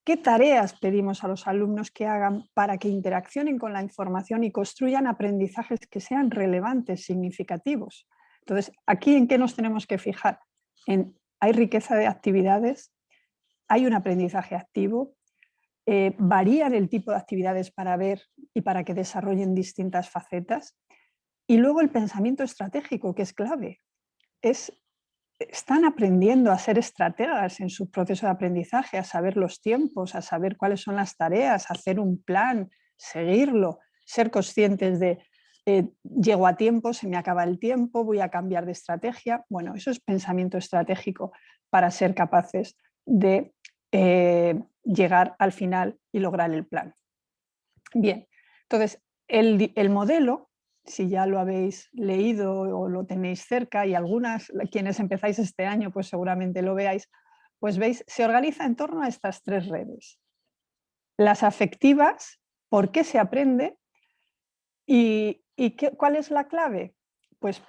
¿Qué tareas pedimos a los alumnos que hagan para que interaccionen con la información y construyan aprendizajes que sean relevantes, significativos? Entonces, ¿aquí en qué nos tenemos que fijar? Hay riqueza de actividades, hay un aprendizaje activo, varían el tipo de actividades para ver y para que desarrollen distintas facetas. Y luego el pensamiento estratégico, que es clave. Están aprendiendo a ser estrategas en su proceso de aprendizaje, a saber los tiempos, a saber cuáles son las tareas, a hacer un plan, seguirlo, ser conscientes de llego a tiempo, se me acaba el tiempo, voy a cambiar de estrategia. Bueno, eso es pensamiento estratégico para ser capaces de llegar al final y lograr el plan. Bien, entonces el modelo, si ya lo habéis leído o lo tenéis cerca, y quienes empezáis este año pues seguramente lo veáis, pues veis, se organiza en torno a estas 3 redes. Las afectivas, por qué se aprende, y ¿Y cuál es la clave? Pues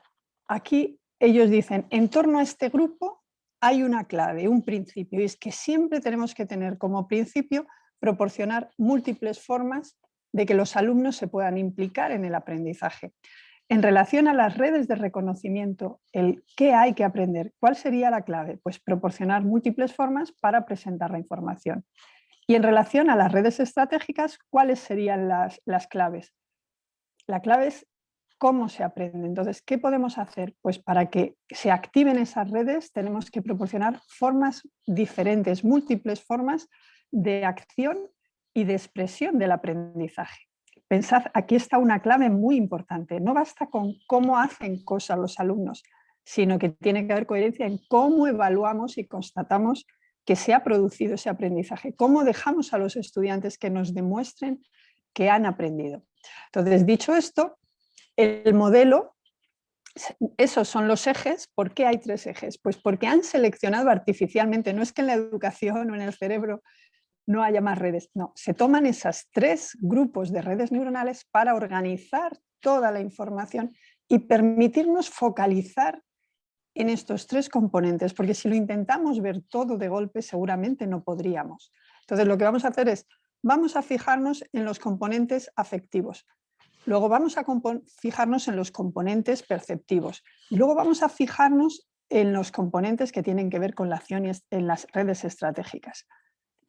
aquí ellos dicen, en torno a este grupo hay una clave, un principio, y es que siempre tenemos que tener como principio proporcionar múltiples formas de que los alumnos se puedan implicar en el aprendizaje. En relación a las redes de reconocimiento, ¿qué hay que aprender? ¿Cuál sería la clave? Pues proporcionar múltiples formas para presentar la información. Y en relación a las redes estratégicas, ¿cuáles serían las claves? La clave es cómo se aprende. Entonces, ¿qué podemos hacer? Pues para que se activen esas redes tenemos que proporcionar formas diferentes, múltiples formas de acción y de expresión del aprendizaje. Pensad, aquí está una clave muy importante. No basta con cómo hacen cosas los alumnos, sino que tiene que haber coherencia en cómo evaluamos y constatamos que se ha producido ese aprendizaje, cómo dejamos a los estudiantes que nos demuestren que han aprendido. Entonces, dicho esto, el modelo, esos son los ejes. ¿Por qué hay 3 ejes? Pues porque han seleccionado artificialmente, no es que en la educación o en el cerebro no haya más redes, no, se toman esos 3 grupos de redes neuronales para organizar toda la información y permitirnos focalizar en estos 3 componentes, porque si lo intentamos ver todo de golpe seguramente no podríamos. Entonces lo que vamos a hacer es, vamos a fijarnos en los componentes afectivos, luego vamos a fijarnos en los componentes perceptivos, y luego vamos a fijarnos en los componentes que tienen que ver con la acción en las redes estratégicas.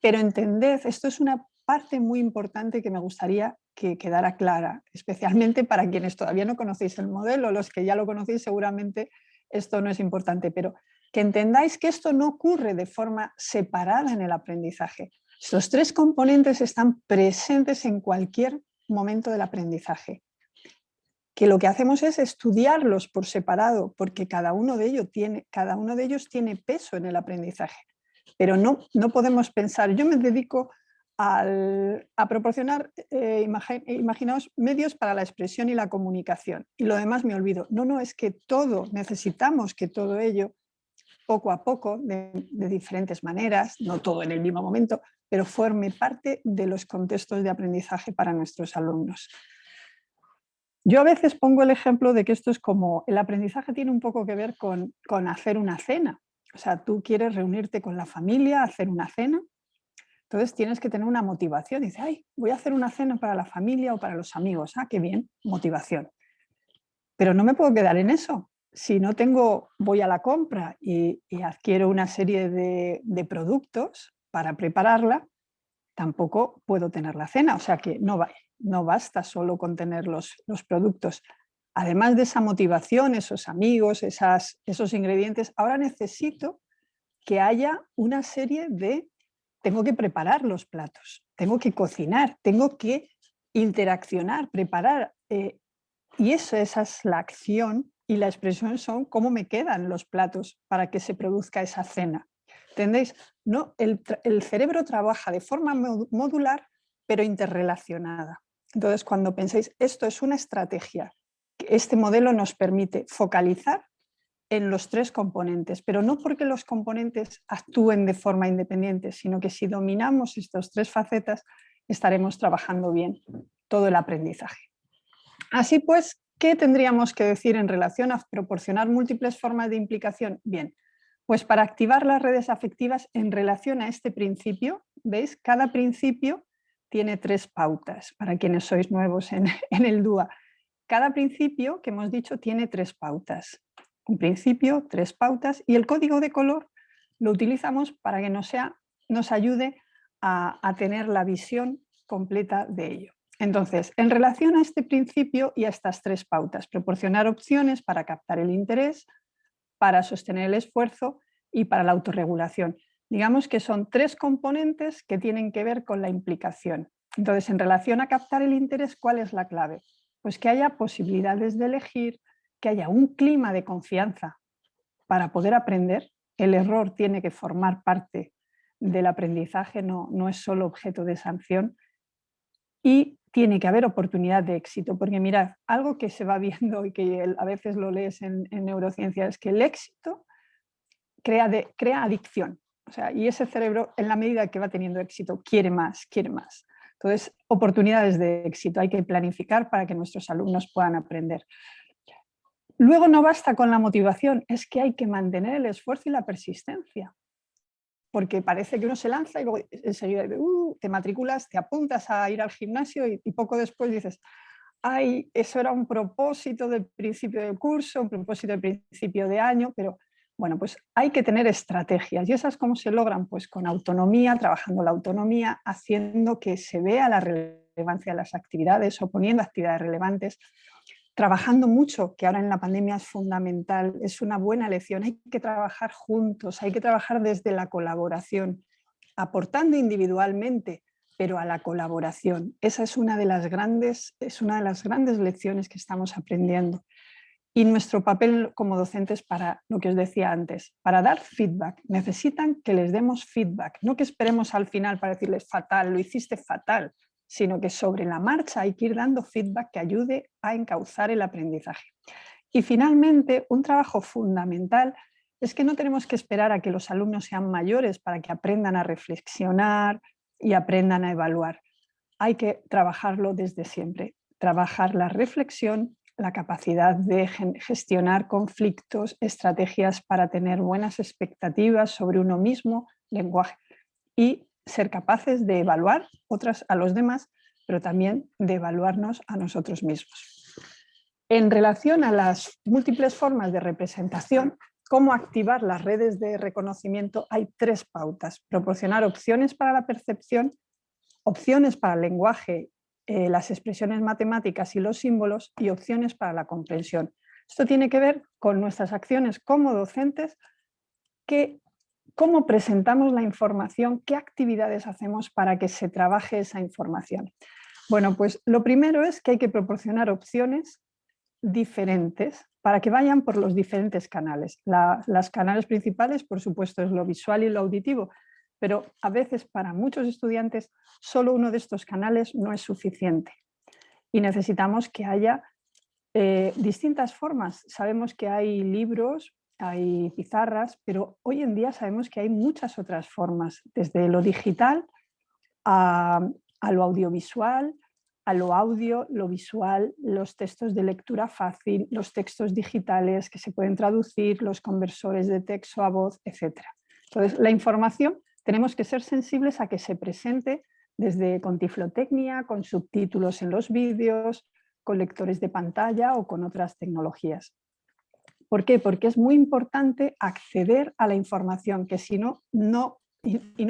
Pero entended, esto es una parte muy importante que me gustaría que quedara clara, especialmente para quienes todavía no conocéis el modelo, los que ya lo conocéis seguramente esto no es importante, pero que entendáis que esto no ocurre de forma separada en el aprendizaje. Estos 3 componentes están presentes en cualquier momento del aprendizaje. Que lo que hacemos es estudiarlos por separado, porque cada uno de ellos tiene peso en el aprendizaje. Pero no podemos pensar, yo me dedico a proporcionar, imaginaos, medios para la expresión y la comunicación, y lo demás me olvido. No, es que necesitamos que todo ello, poco a poco, de diferentes maneras, no todo en el mismo momento, pero forme parte de los contextos de aprendizaje para nuestros alumnos. Yo a veces pongo el ejemplo de que esto es como, el aprendizaje tiene un poco que ver con hacer una cena. O sea, tú quieres reunirte con la familia, hacer una cena, entonces tienes que tener una motivación. Dices, ay, voy a hacer una cena para la familia o para los amigos. Ah, qué bien, motivación. Pero no me puedo quedar en eso. Si no voy a la compra y adquiero una serie de productos para prepararla, tampoco puedo tener la cena. O sea que no basta solo con tener los productos. Además de esa motivación, esos amigos, esos ingredientes, ahora necesito que haya una serie tengo que preparar los platos, tengo que cocinar, tengo que interaccionar, preparar. Y esa es la acción y la expresión son cómo me quedan los platos para que se produzca esa cena. ¿Entendéis? No, el cerebro trabaja de forma modular, pero interrelacionada. Entonces, cuando penséis, esto es una estrategia, este modelo nos permite focalizar en los 3 componentes, pero no porque los componentes actúen de forma independiente, sino que si dominamos estas 3 facetas, estaremos trabajando bien todo el aprendizaje. Así pues, ¿qué tendríamos que decir en relación a proporcionar múltiples formas de implicación? Bien, pues para activar las redes afectivas en relación a este principio, ¿veis? Cada principio tiene 3 pautas, para quienes sois nuevos en el DUA. Cada principio que hemos dicho tiene 3 pautas. Un principio, 3 pautas, y el código de color lo utilizamos para que nos ayude a tener la visión completa de ello. Entonces, en relación a este principio y a estas 3 pautas, proporcionar opciones para captar el interés, para sostener el esfuerzo y para la autorregulación. Digamos que son 3 componentes que tienen que ver con la implicación. Entonces, en relación a captar el interés, ¿cuál es la clave? Pues que haya posibilidades de elegir, que haya un clima de confianza para poder aprender. El error tiene que formar parte del aprendizaje, no es solo objeto de sanción. Y tiene que haber oportunidad de éxito, porque mirad, algo que se va viendo y que a veces lo lees en neurociencia es que el éxito crea adicción. O sea, y ese cerebro, en la medida que va teniendo éxito, quiere más, quiere más. Entonces, oportunidades de éxito, hay que planificar para que nuestros alumnos puedan aprender. Luego no basta con la motivación, es que hay que mantener el esfuerzo y la persistencia. Porque parece que uno se lanza y luego enseguida te matriculas, te apuntas a ir al gimnasio y poco después dices, ay, eso era un propósito del principio del curso, un propósito del principio de año, pero bueno, pues hay que tener estrategias. ¿Y esas cómo se logran? Pues con autonomía, trabajando la autonomía, haciendo que se vea la relevancia de las actividades o poniendo actividades relevantes, trabajando mucho, que ahora en la pandemia es fundamental, es una buena lección. Hay que trabajar juntos, hay que trabajar desde la colaboración, aportando individualmente, pero a la colaboración. Esa es una de las grandes lecciones que estamos aprendiendo. Y nuestro papel como docentes, para lo que os decía antes, para dar feedback, necesitan que les demos feedback, no que esperemos al final para decirles fatal, lo hiciste fatal, sino que sobre la marcha hay que ir dando feedback que ayude a encauzar el aprendizaje. Y finalmente, un trabajo fundamental es que no tenemos que esperar a que los alumnos sean mayores para que aprendan a reflexionar y aprendan a evaluar. Hay que trabajarlo desde siempre, trabajar la reflexión, la capacidad de gestionar conflictos, estrategias para tener buenas expectativas sobre uno mismo, lenguaje, y ser capaces de evaluar a los demás, pero también de evaluarnos a nosotros mismos. En relación a las múltiples formas de representación, cómo activar las redes de reconocimiento, hay 3 pautas. Proporcionar opciones para la percepción, opciones para el lenguaje, las expresiones matemáticas y los símbolos, y opciones para la comprensión. Esto tiene que ver con nuestras acciones como docentes, cómo presentamos la información, qué actividades hacemos para que se trabaje esa información. Bueno, pues lo primero es que hay que proporcionar opciones diferentes para que vayan por los diferentes canales. Los canales principales, por supuesto, es lo visual y lo auditivo, pero a veces para muchos estudiantes solo uno de estos canales no es suficiente y necesitamos que haya distintas formas. Sabemos que hay libros, hay pizarras, pero hoy en día sabemos que hay muchas otras formas, desde lo digital a lo audiovisual, a lo audio, lo visual, los textos de lectura fácil, los textos digitales que se pueden traducir, los conversores de texto a voz, etc. Entonces, la información tenemos que ser sensibles a que se presente con tiflotecnia, con subtítulos en los vídeos, con lectores de pantalla o con otras tecnologías. ¿Por qué? Porque es muy importante acceder a la información, que si no, no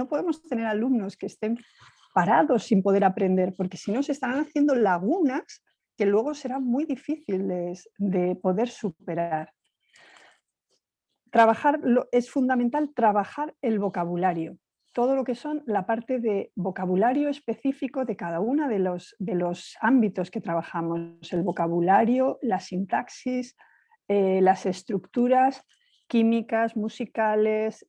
podemos tener alumnos que estén parados sin poder aprender, porque si no se estarán haciendo lagunas que luego serán muy difíciles de poder superar. Es fundamental trabajar el vocabulario, todo lo que son la parte de vocabulario específico de cada uno de los ámbitos que trabajamos, el vocabulario, la sintaxis, las estructuras químicas, musicales,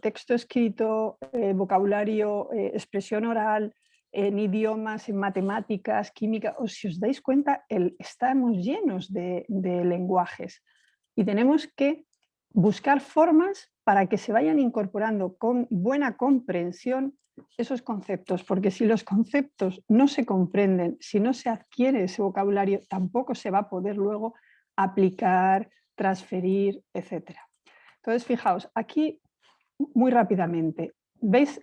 texto escrito, vocabulario, expresión oral, en idiomas, en matemáticas, química. O si os dais cuenta, estamos llenos de lenguajes y tenemos que buscar formas para que se vayan incorporando con buena comprensión esos conceptos, porque si los conceptos no se comprenden, si no se adquiere ese vocabulario, tampoco se va a poder luego aplicar, transferir, etc. Entonces, fijaos, aquí muy rápidamente, ¿veis?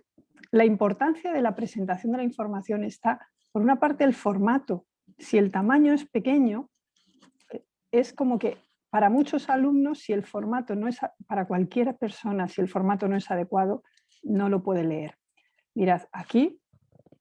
La importancia de la presentación de la información está, por una parte, el formato. Si el tamaño es pequeño, es como que para muchos alumnos, si el formato no es, para cualquier persona, si el formato no es adecuado, no lo puede leer. Mirad, aquí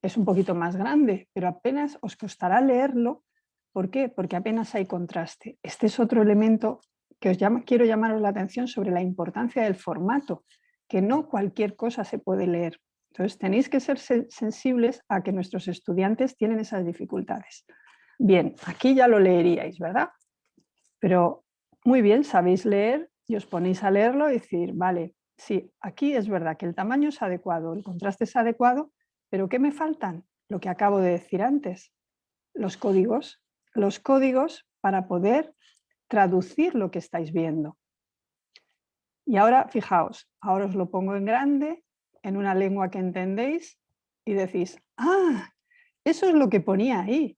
es un poquito más grande, pero apenas os costará leerlo. ¿Por qué? Porque apenas hay contraste. Este es otro elemento que quiero llamaros la atención sobre la importancia del formato, que no cualquier cosa se puede leer. Entonces tenéis que ser sensibles a que nuestros estudiantes tienen esas dificultades. Bien, aquí ya lo leeríais, ¿verdad? Pero muy bien, sabéis leer y os ponéis a leerlo y decir, vale, sí, aquí es verdad que el tamaño es adecuado, el contraste es adecuado, pero ¿qué me faltan? Lo que acabo de decir antes, los códigos para poder traducir lo que estáis viendo. Y ahora, fijaos, ahora os lo pongo en grande, en una lengua que entendéis, y decís, ah, Eso es lo que ponía ahí.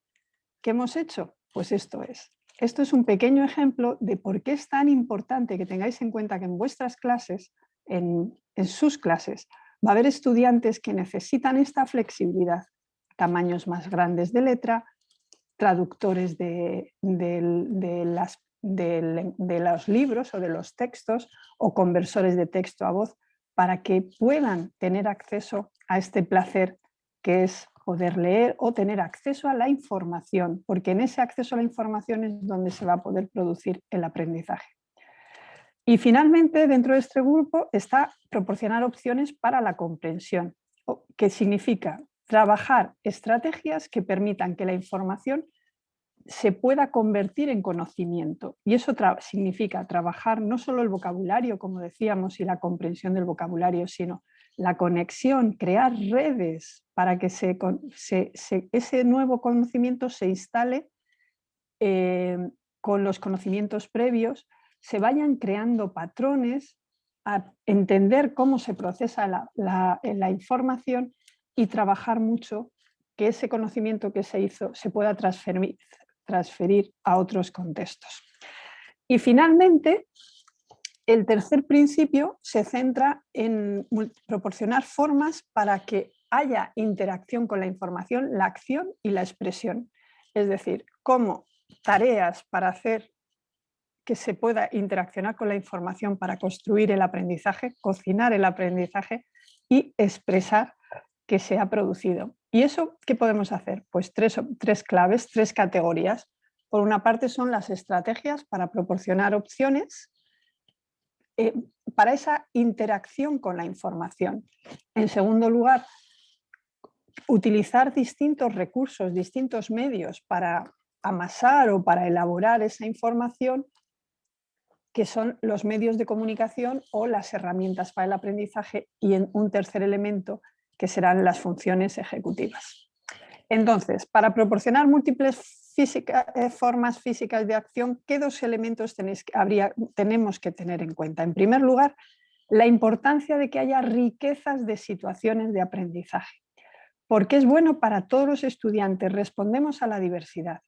¿Qué hemos hecho? Pues esto es. Esto es un pequeño ejemplo de por qué es tan importante que tengáis en cuenta que en vuestras clases, en sus clases, va a haber estudiantes que necesitan esta flexibilidad. Tamaños más grandes de letra, traductores de los libros o de los textos o conversores de texto a voz para que puedan tener acceso a este placer que es poder leer o tener acceso a la información, porque en ese acceso a la información es donde se va a poder producir el aprendizaje. Y finalmente, dentro de este grupo está proporcionar opciones para la comprensión, que significa trabajar estrategias que permitan que la información se pueda convertir en conocimiento. Y eso significa trabajar no solo el vocabulario, como decíamos, y la comprensión del vocabulario, sino la conexión, crear redes para que ese nuevo conocimiento se instale con los conocimientos previos, se vayan creando patrones, a entender cómo se procesa la información y trabajar mucho que ese conocimiento que se hizo se pueda transferir a otros contextos. Y finalmente, el tercer principio se centra en proporcionar formas para que haya interacción con la información, la acción y la expresión. Es decir, cómo tareas para hacer que se pueda interaccionar con la información para construir el aprendizaje, cocinar el aprendizaje y expresar que se ha producido. ¿Y eso qué podemos hacer? Pues tres claves, tres categorías. Por una parte son las estrategias para proporcionar opciones para esa interacción con la información. En segundo lugar, utilizar distintos recursos, distintos medios para amasar o para elaborar esa información, que son los medios de comunicación o las herramientas para el aprendizaje, y en un tercer elemento que serán las funciones ejecutivas. Entonces, para proporcionar múltiples formas físicas de acción, ¿qué dos elementos tenemos que tener en cuenta? En primer lugar, la importancia de que haya riquezas de situaciones de aprendizaje, porque es bueno para todos los estudiantes, respondemos a la diversidad.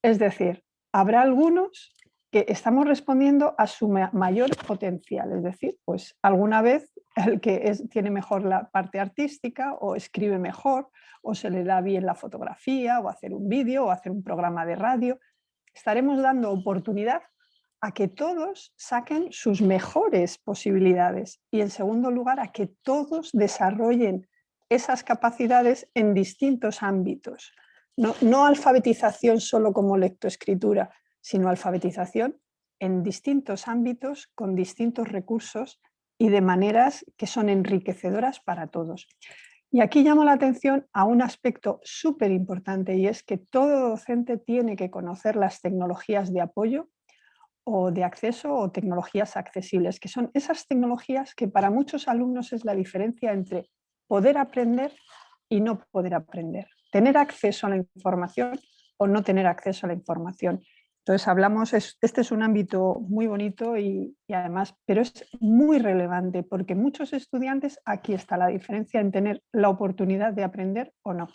Es decir, habrá algunos que estamos respondiendo a su mayor potencial, es decir, pues alguna vez el que tiene mejor la parte artística o escribe mejor o se le da bien la fotografía o hacer un vídeo o hacer un programa de radio. Estaremos dando oportunidad a que todos saquen sus mejores posibilidades y, en segundo lugar, a que todos desarrollen esas capacidades en distintos ámbitos. No alfabetización solo como lectoescritura, sino alfabetización en distintos ámbitos, con distintos recursos y de maneras que son enriquecedoras para todos. Y aquí llamo la atención a un aspecto súper importante, y es que todo docente tiene que conocer las tecnologías de apoyo o de acceso o tecnologías accesibles, que son esas tecnologías que para muchos alumnos es la diferencia entre poder aprender y no poder aprender, tener acceso a la información o no tener acceso a la información. Entonces hablamos, este es un ámbito muy bonito y además, pero es muy relevante porque muchos estudiantes, aquí está la diferencia en tener la oportunidad de aprender o no.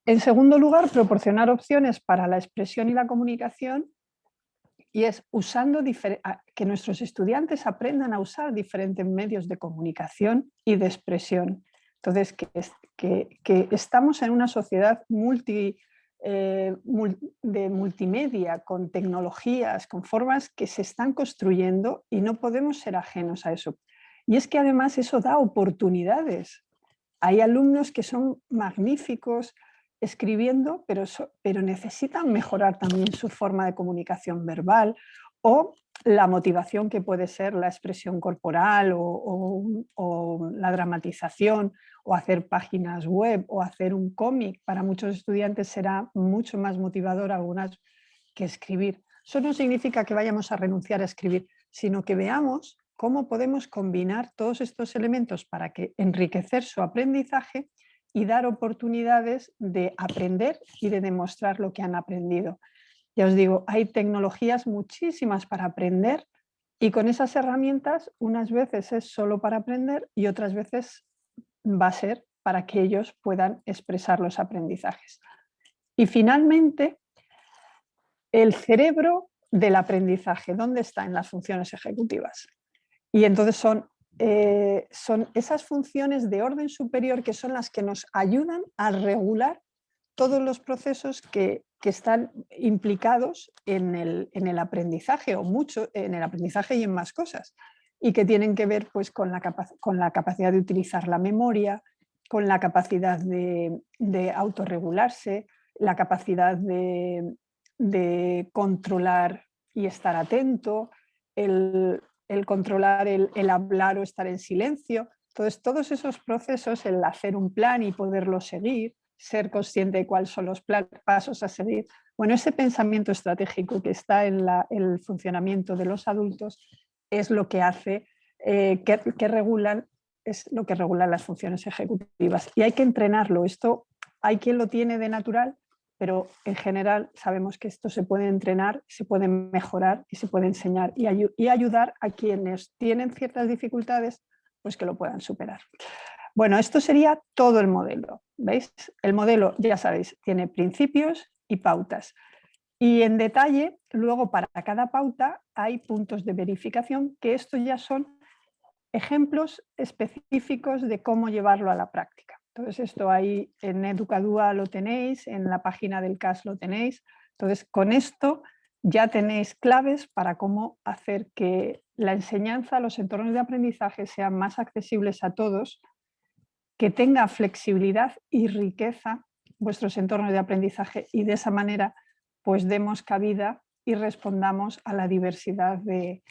En segundo lugar, proporcionar opciones para la expresión y la comunicación, y es que nuestros estudiantes aprendan a usar diferentes medios de comunicación y de expresión. Entonces, que estamos en una sociedad de multimedia, con tecnologías, con formas que se están construyendo y no podemos ser ajenos a eso. Y es que además eso da oportunidades. Hay alumnos que son magníficos escribiendo, pero necesitan mejorar también su forma de comunicación verbal o la motivación que puede ser la expresión corporal o la dramatización o hacer páginas web o hacer un cómic. Para muchos estudiantes será mucho más motivador algunas que escribir. Eso no significa que vayamos a renunciar a escribir, sino que veamos cómo podemos combinar todos estos elementos para enriquecer su aprendizaje y dar oportunidades de aprender y de demostrar lo que han aprendido. Ya os digo, hay tecnologías muchísimas para aprender y con esas herramientas unas veces es solo para aprender y otras veces va a ser para que ellos puedan expresar los aprendizajes. Y finalmente, el cerebro del aprendizaje, ¿dónde está? En las funciones ejecutivas. Y entonces son esas funciones de orden superior que son las que nos ayudan a regular todos los procesos que están implicados en el aprendizaje, o mucho en el aprendizaje y en más cosas, y que tienen que ver pues, con la capacidad de utilizar la memoria, con la capacidad de autorregularse, la capacidad de controlar y estar atento, el controlar el hablar o estar en silencio. Entonces, todos esos procesos, el hacer un plan y poderlo seguir, ser consciente de cuáles son los pasos a seguir. Bueno, ese pensamiento estratégico que está en el funcionamiento de los adultos es lo que hace que regulan, es lo que regulan las funciones ejecutivas. Y hay que entrenarlo. Esto hay quien lo tiene de natural, pero en general sabemos que esto se puede entrenar, se puede mejorar y se puede enseñar y ayudar a quienes tienen ciertas dificultades, pues que lo puedan superar. Bueno, esto sería todo el modelo, ¿veis? El modelo, ya sabéis, tiene principios y pautas. Y en detalle, luego para cada pauta hay puntos de verificación, que estos ya son ejemplos específicos de cómo llevarlo a la práctica. Entonces esto ahí en Educadúa lo tenéis, en la página del CAS lo tenéis. Entonces con esto ya tenéis claves para cómo hacer que la enseñanza, los entornos de aprendizaje sean más accesibles a todos, que tenga flexibilidad y riqueza vuestros entornos de aprendizaje y de esa manera pues demos cabida y respondamos a la diversidad de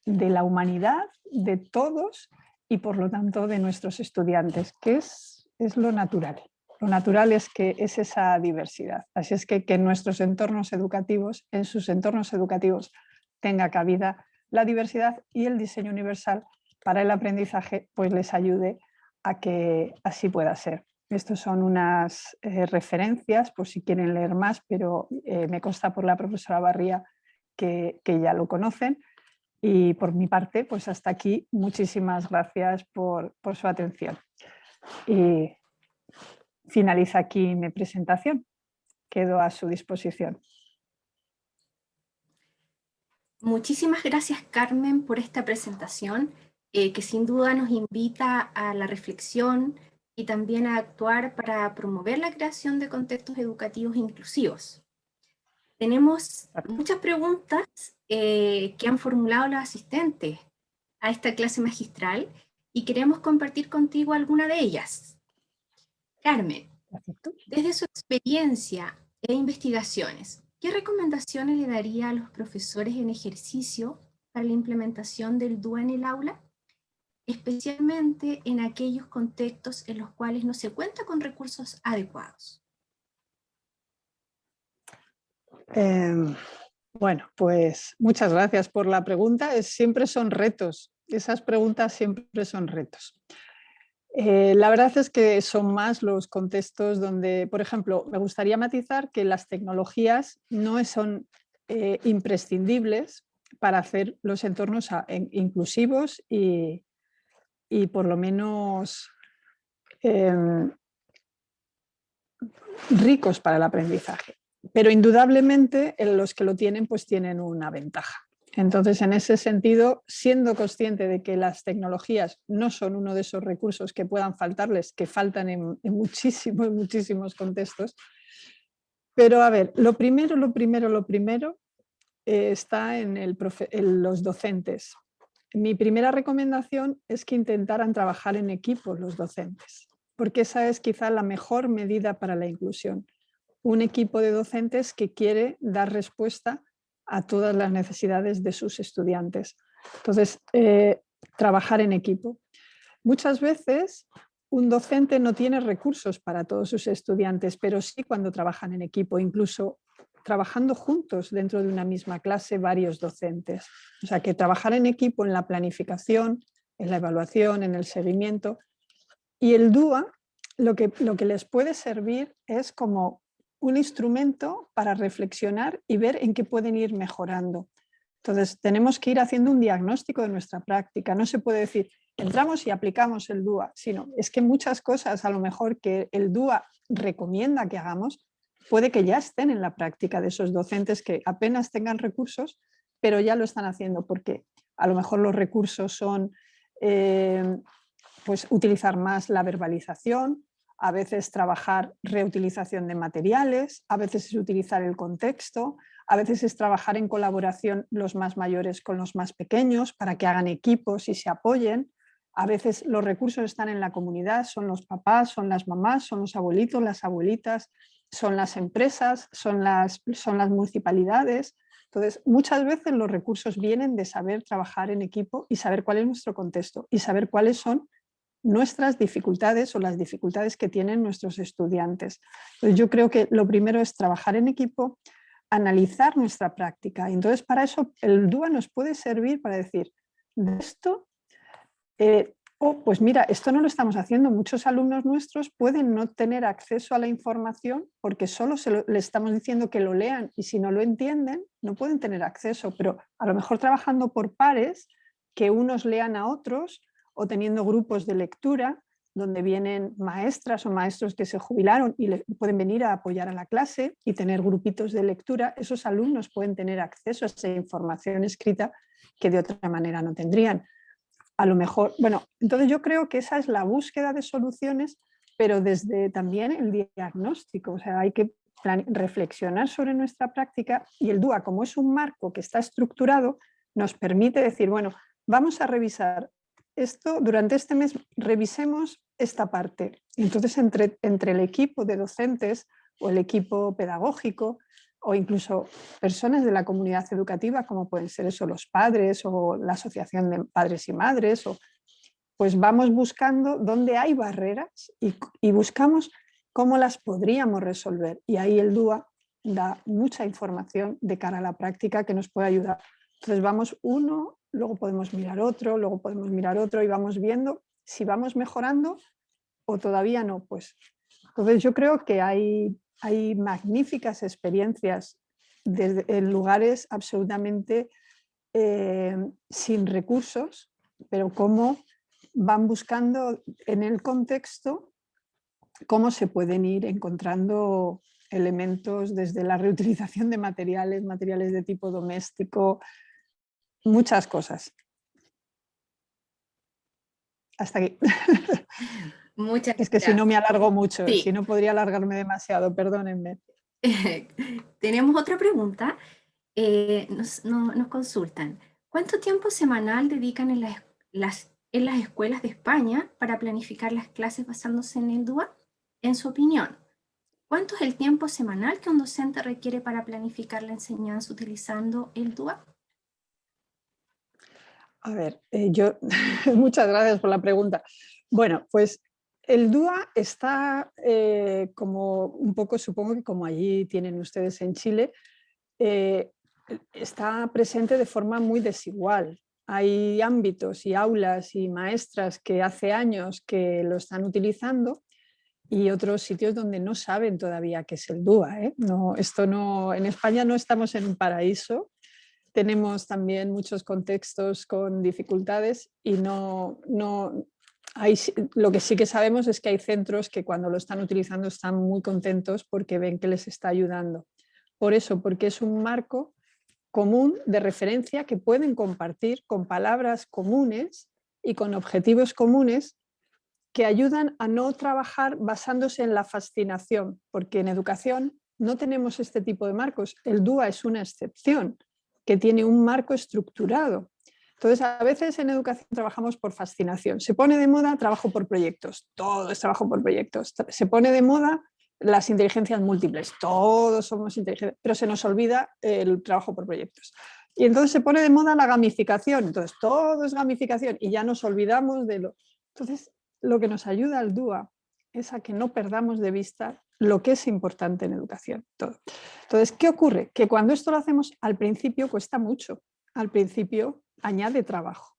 la humanidad, de todos y por lo tanto de nuestros estudiantes, que es lo natural. Lo natural es que es esa diversidad. Así es que en nuestros entornos educativos, en sus entornos educativos, tenga cabida la diversidad y el diseño universal para el aprendizaje pues les ayude a que así pueda ser. Estas son unas referencias por si quieren leer más, pero me consta por la profesora Barría que ya lo conocen. Y por mi parte, pues hasta aquí, muchísimas gracias por su atención. Y finaliza aquí mi presentación. Quedo a su disposición. Muchísimas gracias, Carmen, por esta presentación, que sin duda nos invita a la reflexión y también a actuar para promover la creación de contextos educativos inclusivos. Tenemos muchas preguntas que han formulado los asistentes a esta clase magistral y queremos compartir contigo alguna de ellas. Carmen, desde su experiencia e investigaciones, ¿qué recomendaciones le daría a los profesores en ejercicio para la implementación del DUA en el aula? Especialmente en aquellos contextos en los cuales no se cuenta con recursos adecuados. Bueno, pues muchas gracias por la pregunta. Siempre son retos, esas preguntas siempre son retos. La verdad es que son más los contextos donde, por ejemplo, me gustaría matizar que las tecnologías no son imprescindibles para hacer los entornos inclusivos y por lo menos ricos para el aprendizaje. Pero indudablemente los que lo tienen pues tienen una ventaja. Entonces, en ese sentido, siendo consciente de que las tecnologías no son uno de esos recursos que puedan faltarles, que faltan en muchísimos contextos, pero a ver, lo primero está en los docentes. Mi primera recomendación es que intentaran trabajar en equipo los docentes, porque esa es quizá la mejor medida para la inclusión. Un equipo de docentes que quiere dar respuesta a todas las necesidades de sus estudiantes. Entonces, trabajar en equipo. Muchas veces un docente no tiene recursos para todos sus estudiantes, pero sí cuando trabajan en equipo, incluso trabajando juntos dentro de una misma clase varios docentes. O sea que trabajar en equipo en la planificación, en la evaluación, en el seguimiento. Y el DUA lo que les puede servir es como un instrumento para reflexionar y ver en qué pueden ir mejorando. Entonces tenemos que ir haciendo un diagnóstico de nuestra práctica. No se puede decir, entramos y aplicamos el DUA, sino es que muchas cosas a lo mejor que el DUA recomienda que hagamos, puede que ya estén en la práctica de esos docentes que apenas tengan recursos, pero ya lo están haciendo, porque a lo mejor los recursos son pues utilizar más la verbalización, a veces trabajar reutilización de materiales, a veces es utilizar el contexto, a veces es trabajar en colaboración los más mayores con los más pequeños para que hagan equipos y se apoyen. A veces los recursos están en la comunidad, son los papás, son las mamás, son los abuelitos, las abuelitas, son las empresas, son las municipalidades. Entonces, muchas veces los recursos vienen de saber trabajar en equipo y saber cuál es nuestro contexto y saber cuáles son nuestras dificultades o las dificultades que tienen nuestros estudiantes. Entonces, yo creo que lo primero es trabajar en equipo, analizar nuestra práctica. Y entonces, para eso el DUA nos puede servir para decir, de esto, pues mira, esto no lo estamos haciendo. Muchos alumnos nuestros pueden no tener acceso a la información porque solo le estamos diciendo que lo lean y si no lo entienden, no pueden tener acceso. Pero a lo mejor trabajando por pares, que unos lean a otros, o teniendo grupos de lectura donde vienen maestras o maestros que se jubilaron y pueden venir a apoyar a la clase y tener grupitos de lectura, esos alumnos pueden tener acceso a esa información escrita que de otra manera no tendrían. A lo mejor, bueno, entonces yo creo que esa es la búsqueda de soluciones, pero desde también el diagnóstico, o sea, hay que reflexionar sobre nuestra práctica y el DUA, como es un marco que está estructurado, nos permite decir, bueno, vamos a revisar esto, durante este mes revisemos esta parte. Entonces, entre el equipo de docentes o el equipo pedagógico o incluso personas de la comunidad educativa, como pueden ser eso, los padres o la asociación de padres y madres, pues vamos buscando dónde hay barreras y buscamos cómo las podríamos resolver. Y ahí el DUA da mucha información de cara a la práctica que nos puede ayudar. Entonces vamos uno, luego podemos mirar otro, luego podemos mirar otro y vamos viendo si vamos mejorando o todavía no. Pues. Entonces yo creo que hay magníficas experiencias en lugares absolutamente sin recursos, pero cómo van buscando en el contexto cómo se pueden ir encontrando elementos desde la reutilización de materiales de tipo doméstico, muchas cosas. Hasta aquí. Muchas es que gracias. Si no me alargo mucho, sí. Si no podría alargarme demasiado, perdónenme. Tenemos otra pregunta. Nos consultan. ¿Cuánto tiempo semanal dedican en las escuelas de España para planificar las clases basándose en el DUA? En su opinión, ¿cuánto es el tiempo semanal que un docente requiere para planificar la enseñanza utilizando el DUA? A ver, muchas gracias por la pregunta. Bueno, pues el DUA está como un poco, supongo que como allí tienen ustedes en Chile, está presente de forma muy desigual. Hay ámbitos y aulas y maestras que hace años que lo están utilizando y otros sitios donde no saben todavía qué es el DUA. No, en España no estamos en un paraíso. Tenemos también muchos contextos con dificultades y lo que sí que sabemos es que hay centros que cuando lo están utilizando están muy contentos porque ven que les está ayudando. Por eso, porque es un marco común de referencia que pueden compartir con palabras comunes y con objetivos comunes que ayudan a no trabajar basándose en la fascinación, porque en educación no tenemos este tipo de marcos. El DUA es una excepción que tiene un marco estructurado. Entonces, a veces en educación trabajamos por fascinación. Se pone de moda trabajo por proyectos, todo es trabajo por proyectos. Se pone de moda las inteligencias múltiples, todos somos inteligentes, pero se nos olvida el trabajo por proyectos. Y entonces se pone de moda la gamificación, entonces todo es gamificación y ya nos olvidamos de lo... Entonces, lo que nos ayuda al DUA es a que no perdamos de vista lo que es importante en educación. Todo. Entonces, ¿qué ocurre? Que cuando esto lo hacemos al principio cuesta mucho, al principio añade trabajo.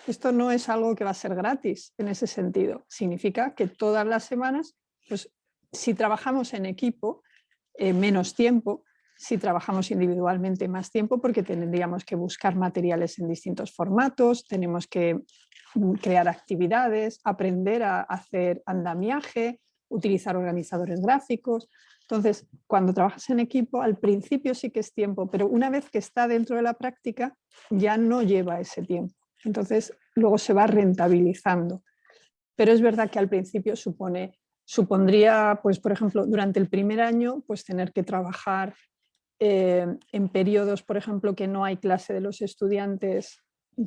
Esto no es algo que va a ser gratis en ese sentido. Significa que todas las semanas, pues si trabajamos en equipo, menos tiempo, Si trabajamos individualmente más tiempo, porque tendríamos que buscar materiales en distintos formatos, tenemos que crear actividades, aprender a hacer andamiaje, utilizar organizadores gráficos. Entonces, cuando trabajas en equipo, al principio sí que es tiempo, pero una vez que está dentro de la práctica, ya no lleva ese tiempo. Entonces, luego se va rentabilizando. Pero es verdad que al principio supondría, pues, por ejemplo, durante el primer año, pues tener que trabajar en periodos, por ejemplo, que no hay clase de los estudiantes,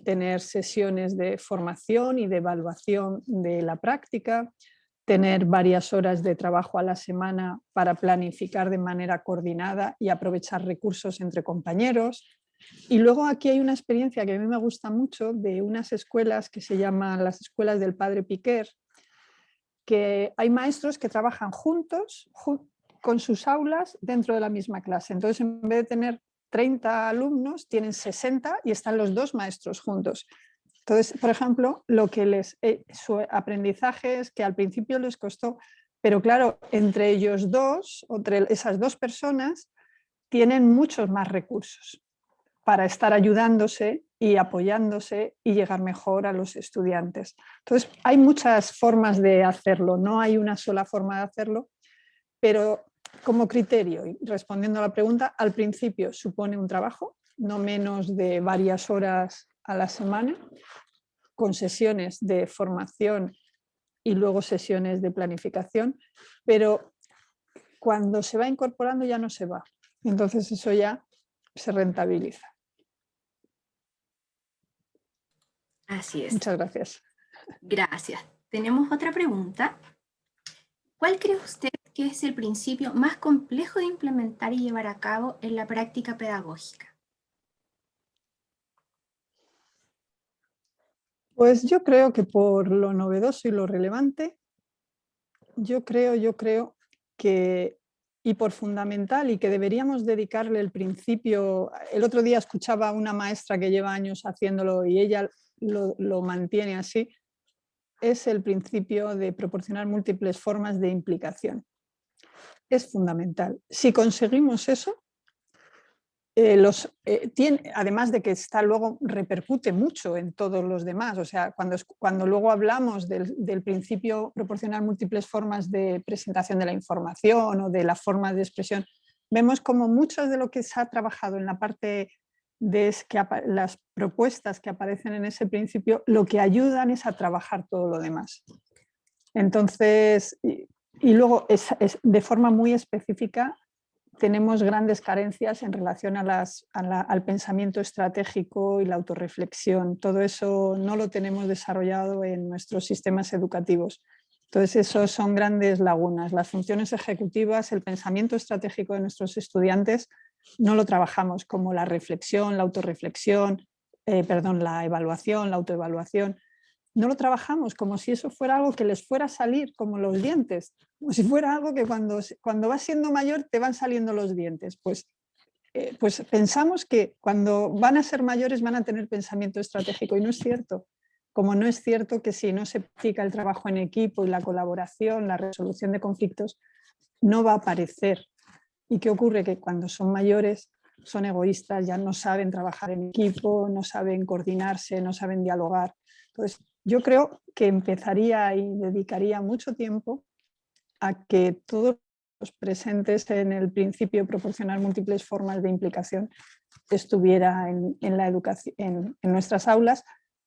tener sesiones de formación y de evaluación de la práctica, tener varias horas de trabajo a la semana para planificar de manera coordinada y aprovechar recursos entre compañeros. Y luego aquí hay una experiencia que a mí me gusta mucho de unas escuelas que se llaman las escuelas del Padre Piquer, que hay maestros que trabajan juntos con sus aulas dentro de la misma clase. Entonces, en vez de tener 30 alumnos, tienen 60 y están los dos maestros juntos. Entonces, por ejemplo, su aprendizaje es que al principio les costó, pero claro, entre ellos dos, entre esas dos personas, tienen muchos más recursos para estar ayudándose y apoyándose y llegar mejor a los estudiantes. Entonces, hay muchas formas de hacerlo, no hay una sola forma de hacerlo, pero como criterio, y respondiendo a la pregunta, al principio supone un trabajo, no menos de varias horas a la semana, con sesiones de formación y luego sesiones de planificación, pero cuando se va incorporando ya no se va. Entonces eso ya se rentabiliza. Así es. Muchas gracias. Gracias. Tenemos otra pregunta. ¿Cuál cree usted que es el principio más complejo de implementar y llevar a cabo en la práctica pedagógica? Pues yo creo que por lo novedoso y lo relevante, yo creo que, y por fundamental, y que deberíamos dedicarle el principio. El otro día escuchaba a una maestra que lleva años haciéndolo y ella lo mantiene así, es el principio de proporcionar múltiples formas de implicación. Es fundamental. Si conseguimos eso, además de que luego repercute mucho en todos los demás, o sea, cuando luego hablamos del principio proporcionar múltiples formas de presentación de la información o de la forma de expresión, vemos como mucho de lo que se ha trabajado en la parte de las propuestas que aparecen en ese principio, lo que ayudan es a trabajar todo lo demás. Entonces, y luego de forma muy específica, tenemos grandes carencias en relación al pensamiento estratégico y la autorreflexión. Todo eso no lo tenemos desarrollado en nuestros sistemas educativos. Entonces, esos son grandes lagunas. Las funciones ejecutivas, el pensamiento estratégico de nuestros estudiantes, no lo trabajamos como la reflexión, la autorreflexión, la evaluación, la autoevaluación. No lo trabajamos como si eso fuera algo que les fuera a salir como los dientes, como si fuera algo que cuando vas siendo mayor te van saliendo los dientes. Pues pensamos que cuando van a ser mayores van a tener pensamiento estratégico y no es cierto. Como no es cierto que si no se practica el trabajo en equipo y la colaboración, la resolución de conflictos, no va a aparecer. ¿Y qué ocurre? Que cuando son mayores son egoístas, ya no saben trabajar en equipo, no saben coordinarse, no saben dialogar. Entonces, yo creo que empezaría y dedicaría mucho tiempo a que todos los presentes en el principio proporcionar múltiples formas de implicación estuviera en la educación, en nuestras aulas,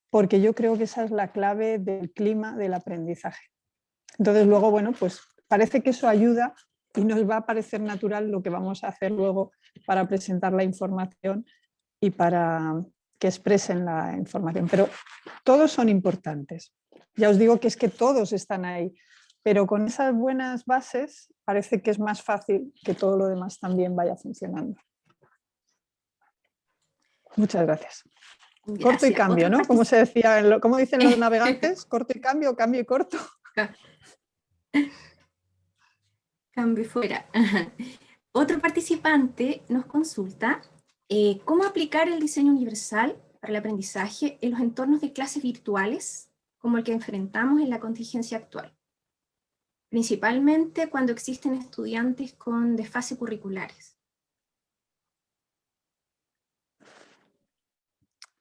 porque yo creo que esa es la clave del clima del aprendizaje. Entonces luego, bueno, pues parece que eso ayuda y nos va a parecer natural lo que vamos a hacer luego para presentar la información y para que expresen la información. Pero todos son importantes. Ya os digo que es que todos están ahí, pero con esas buenas bases parece que es más fácil que todo lo demás también vaya funcionando. Muchas gracias. Gracias. Corto y cambio, ¿no? Como se decía, como dicen los navegantes, corto y cambio, cambio y corto. Cambio fuera. Otro participante nos consulta cómo aplicar el diseño universal para el aprendizaje en los entornos de clases virtuales como el que enfrentamos en la contingencia actual, principalmente cuando existen estudiantes con desfase curriculares.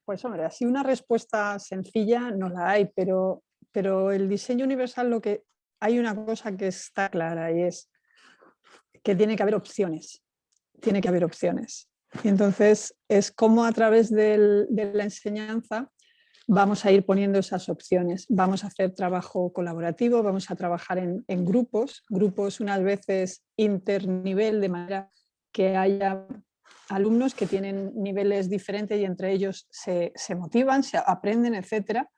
Pues hombre, así una respuesta sencilla no la hay, pero el diseño universal hay una cosa que está clara y es que tiene que haber opciones. Tiene que haber opciones. Y entonces es como a través de la enseñanza vamos a ir poniendo esas opciones. Vamos a hacer trabajo colaborativo, vamos a trabajar en grupos unas veces internivel, de manera que haya alumnos que tienen niveles diferentes y entre ellos se motivan, se aprenden, etcétera,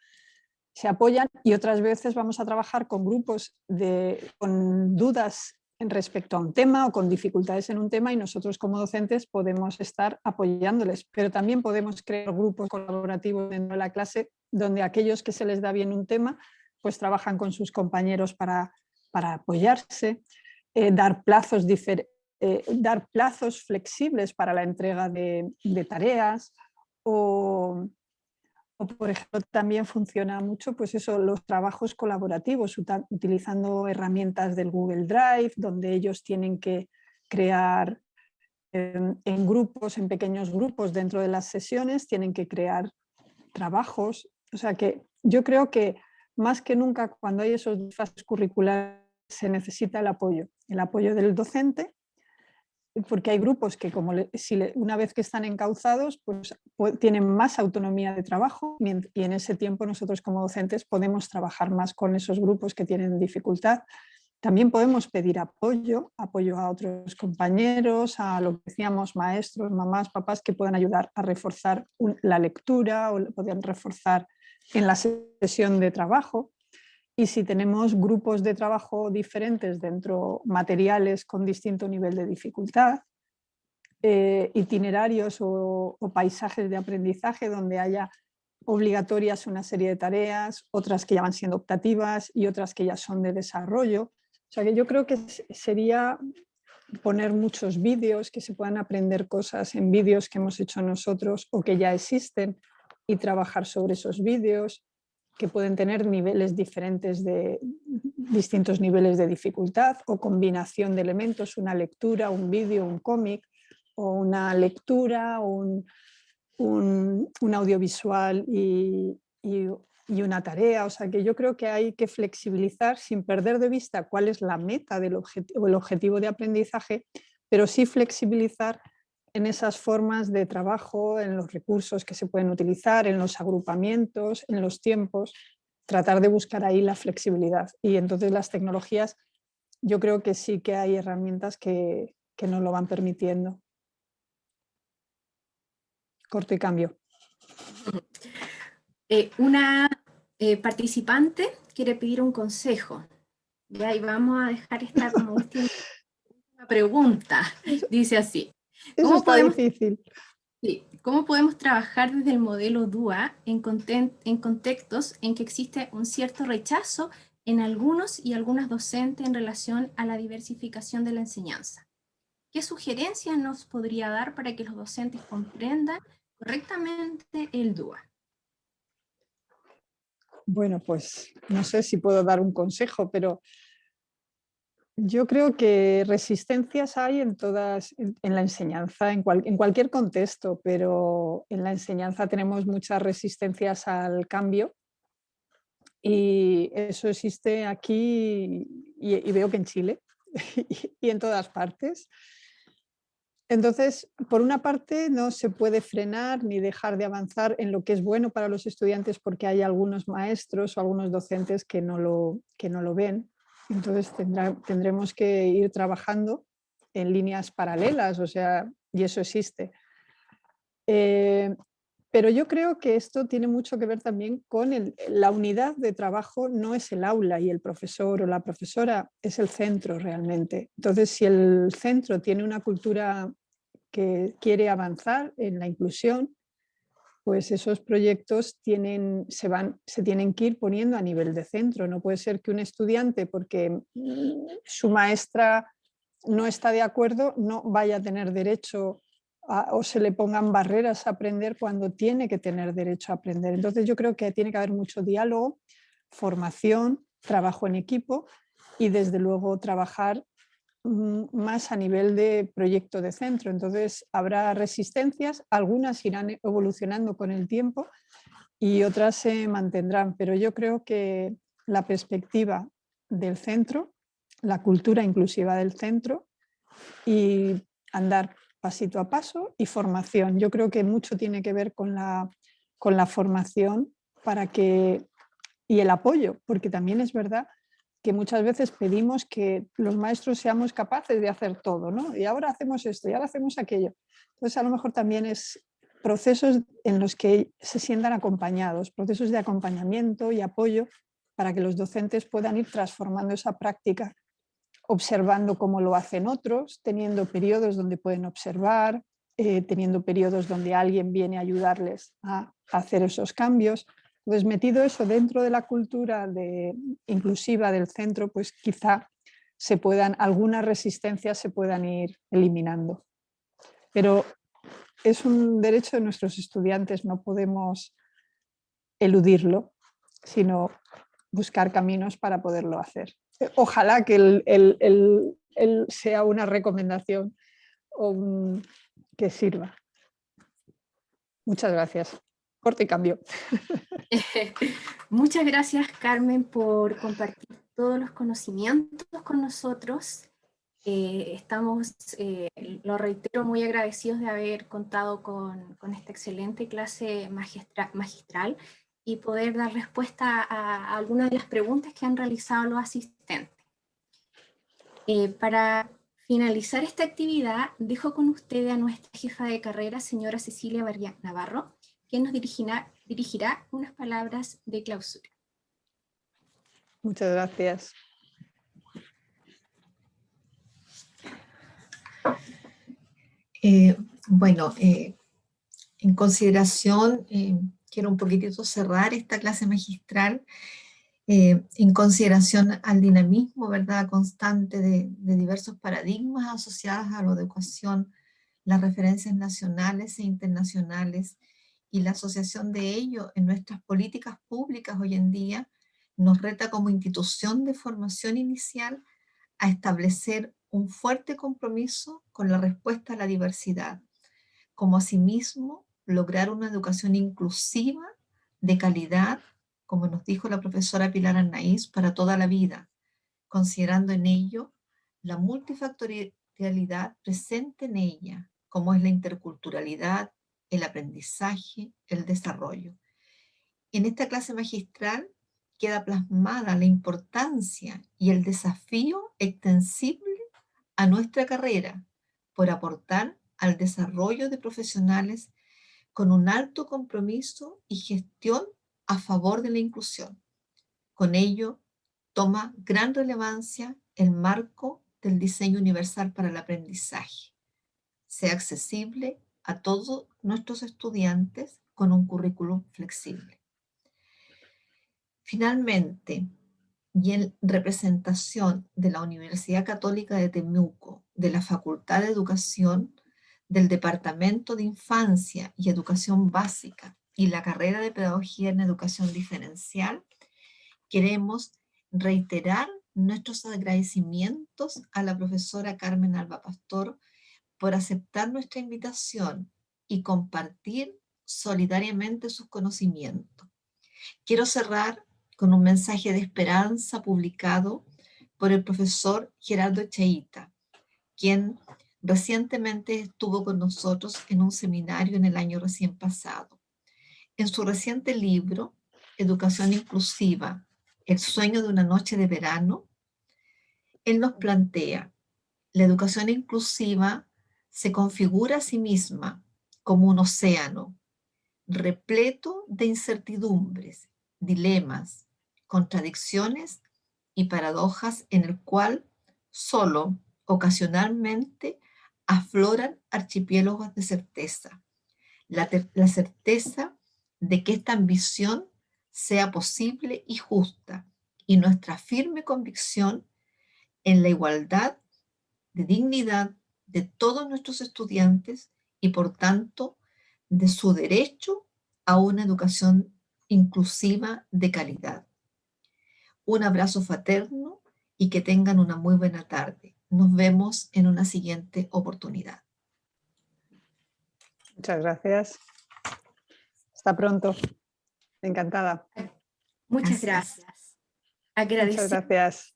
se apoyan, y otras veces vamos a trabajar con grupos con dudas respecto a un tema o con dificultades en un tema, y nosotros como docentes podemos estar apoyándoles, pero también podemos crear grupos colaborativos dentro de la clase donde aquellos que se les da bien un tema pues trabajan con sus compañeros para apoyarse, dar plazos flexibles para la entrega de tareas, o por ejemplo también funciona mucho pues eso, los trabajos colaborativos utilizando herramientas del Google Drive, donde ellos tienen que crear en grupos, en pequeños grupos dentro de las sesiones, tienen que crear trabajos. O sea que yo creo que más que nunca cuando hay esos desfases curriculares se necesita el apoyo del docente, porque hay grupos que una vez que están encauzados pues tienen más autonomía de trabajo, y en ese tiempo nosotros como docentes podemos trabajar más con esos grupos que tienen dificultad. También podemos pedir apoyo a otros compañeros, a lo que decíamos, maestros, mamás, papás, que puedan ayudar a reforzar la lectura o puedan reforzar en la sesión de trabajo. Y si tenemos grupos de trabajo diferentes dentro, materiales con distinto nivel de dificultad, itinerarios o paisajes de aprendizaje donde haya obligatorias una serie de tareas, otras que ya van siendo optativas y otras que ya son de desarrollo. O sea que yo creo que sería poner muchos vídeos, que se puedan aprender cosas en vídeos que hemos hecho nosotros o que ya existen, y trabajar sobre esos vídeos, que pueden tener niveles diferentes distintos niveles de dificultad o combinación de elementos, una lectura, un vídeo, un cómic, o una lectura, un audiovisual y una tarea. O sea que yo creo que hay que flexibilizar sin perder de vista cuál es la meta del el objetivo de aprendizaje, pero sí flexibilizar en esas formas de trabajo, en los recursos que se pueden utilizar, en los agrupamientos, en los tiempos, tratar de buscar ahí la flexibilidad. Y entonces las tecnologías, yo creo que sí que hay herramientas que nos lo van permitiendo. Corto y cambio. Una participante quiere pedir un consejo. Ya, y vamos a dejar esta como última pregunta. Dice así. Eso está difícil. Sí, ¿cómo podemos trabajar desde el modelo DUA en contextos en que existe un cierto rechazo en algunos y algunas docentes en relación a la diversificación de la enseñanza? ¿Qué sugerencias nos podría dar para que los docentes comprendan correctamente el DUA? Bueno, pues no sé si puedo dar un consejo, pero yo creo que resistencias hay en la enseñanza, en cualquier contexto, pero en la enseñanza tenemos muchas resistencias al cambio, y eso existe aquí y veo que en Chile y en todas partes. Entonces, por una parte, no se puede frenar ni dejar de avanzar en lo que es bueno para los estudiantes, porque hay algunos maestros o algunos docentes que no lo ven. Entonces tendremos que ir trabajando en líneas paralelas, o sea, y eso existe. Pero yo creo que esto tiene mucho que ver también con la unidad de trabajo. No es el aula y el profesor o la profesora, es el centro realmente. Entonces, si el centro tiene una cultura que quiere avanzar en la inclusión, pues esos proyectos se tienen que ir poniendo a nivel de centro. No puede ser que un estudiante, porque su maestra no está de acuerdo, no vaya a tener derecho o se le pongan barreras a aprender cuando tiene que tener derecho a aprender. Entonces yo creo que tiene que haber mucho diálogo, formación, trabajo en equipo y desde luego trabajar más a nivel de proyecto de centro. Entonces habrá resistencias, algunas irán evolucionando con el tiempo y otras se mantendrán, pero yo creo que la perspectiva del centro, la cultura inclusiva del centro y andar pasito a paso y formación. Yo creo que mucho tiene que ver con la formación y el apoyo, porque también es verdad que muchas veces pedimos que los maestros seamos capaces de hacer todo, ¿no? Y ahora hacemos esto, y ahora hacemos aquello. Entonces a lo mejor también es procesos en los que se sientan acompañados, procesos de acompañamiento y apoyo para que los docentes puedan ir transformando esa práctica, observando cómo lo hacen otros, teniendo periodos donde pueden observar, teniendo periodos donde alguien viene a ayudarles a hacer esos cambios. Entonces, metido eso dentro de la cultura inclusiva del centro, pues quizá algunas resistencias se puedan ir eliminando. Pero es un derecho de nuestros estudiantes, no podemos eludirlo, sino buscar caminos para poderlo hacer. Ojalá que él sea una recomendación que sirva. Muchas gracias. Corte y cambio. Muchas gracias, Carmen, por compartir todos los conocimientos con nosotros. Estamos, lo reitero, muy agradecidos de haber contado con esta excelente clase magistral y poder dar respuesta a algunas de las preguntas que han realizado los asistentes. Para finalizar esta actividad, dejo con ustedes a nuestra jefa de carrera, señora Cecilia Barrián Navarro, quien nos dirigirá unas palabras de clausura. Muchas gracias. Bueno, en consideración, quiero un poquitito cerrar esta clase magistral en consideración al dinamismo, ¿verdad?, constante de diversos paradigmas asociados a la educación, las referencias nacionales e internacionales y la asociación de ello en nuestras políticas públicas hoy en día nos reta como institución de formación inicial a establecer un fuerte compromiso con la respuesta a la diversidad, como asimismo lograr una educación inclusiva, de calidad, como nos dijo la profesora Pilar Arnaiz, para toda la vida, considerando en ello la multifactorialidad presente en ella, como es la interculturalidad, el aprendizaje, el desarrollo. En esta clase magistral queda plasmada la importancia y el desafío extensible a nuestra carrera por aportar al desarrollo de profesionales con un alto compromiso y gestión a favor de la inclusión. Con ello, toma gran relevancia el marco del diseño universal para el aprendizaje. Sea accesible a todos nuestros estudiantes con un currículum flexible. Finalmente, y en representación de la Universidad Católica de Temuco, de la Facultad de Educación, del Departamento de Infancia y Educación Básica y la carrera de Pedagogía en Educación Diferencial, queremos reiterar nuestros agradecimientos a la profesora Carmen Alba Pastor por aceptar nuestra invitación y compartir solidariamente sus conocimientos. Quiero cerrar con un mensaje de esperanza publicado por el profesor Gerardo Echeita, quien recientemente estuvo con nosotros en un seminario en el año recién pasado. En su reciente libro, Educación Inclusiva, el sueño de una noche de verano, él nos plantea, la educación inclusiva se configura a sí misma como un océano repleto de incertidumbres, dilemas, contradicciones y paradojas en el cual solo ocasionalmente afloran archipiélagos de certeza. La certeza de que esta ambición sea posible y justa y nuestra firme convicción en la igualdad de dignidad de todos nuestros estudiantes y por tanto de su derecho a una educación inclusiva de calidad. Un abrazo fraterno y que tengan una muy buena tarde. Nos vemos en una siguiente oportunidad. Muchas gracias. Hasta pronto. Encantada. Muchas Gracias. gracias. Muchas gracias.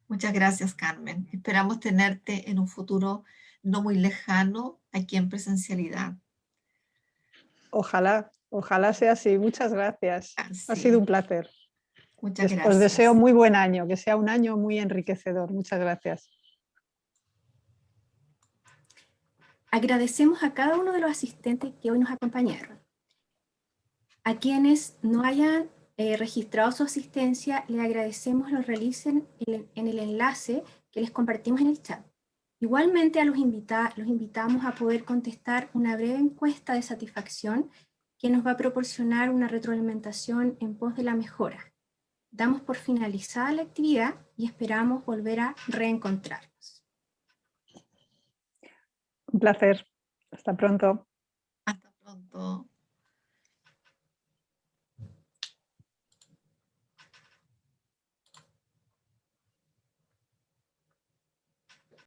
Muchas gracias, Carmen. Esperamos tenerte en un futuro no muy lejano aquí en presencialidad. Ojalá, ojalá sea así. Muchas gracias. Ha Sí. sido un placer. Muchas gracias. Os deseo muy buen año, que sea un año muy enriquecedor. Muchas gracias. Agradecemos a cada uno de los asistentes que hoy nos acompañaron. A quienes no hayan registrado su asistencia, les agradecemos lo realicen en el enlace que les compartimos en el chat. Igualmente los invitamos a poder contestar una breve encuesta de satisfacción que nos va a proporcionar una retroalimentación en pos de la mejora. Damos por finalizada la actividad y esperamos volver a reencontrarnos. Un placer. Hasta pronto. Hasta pronto.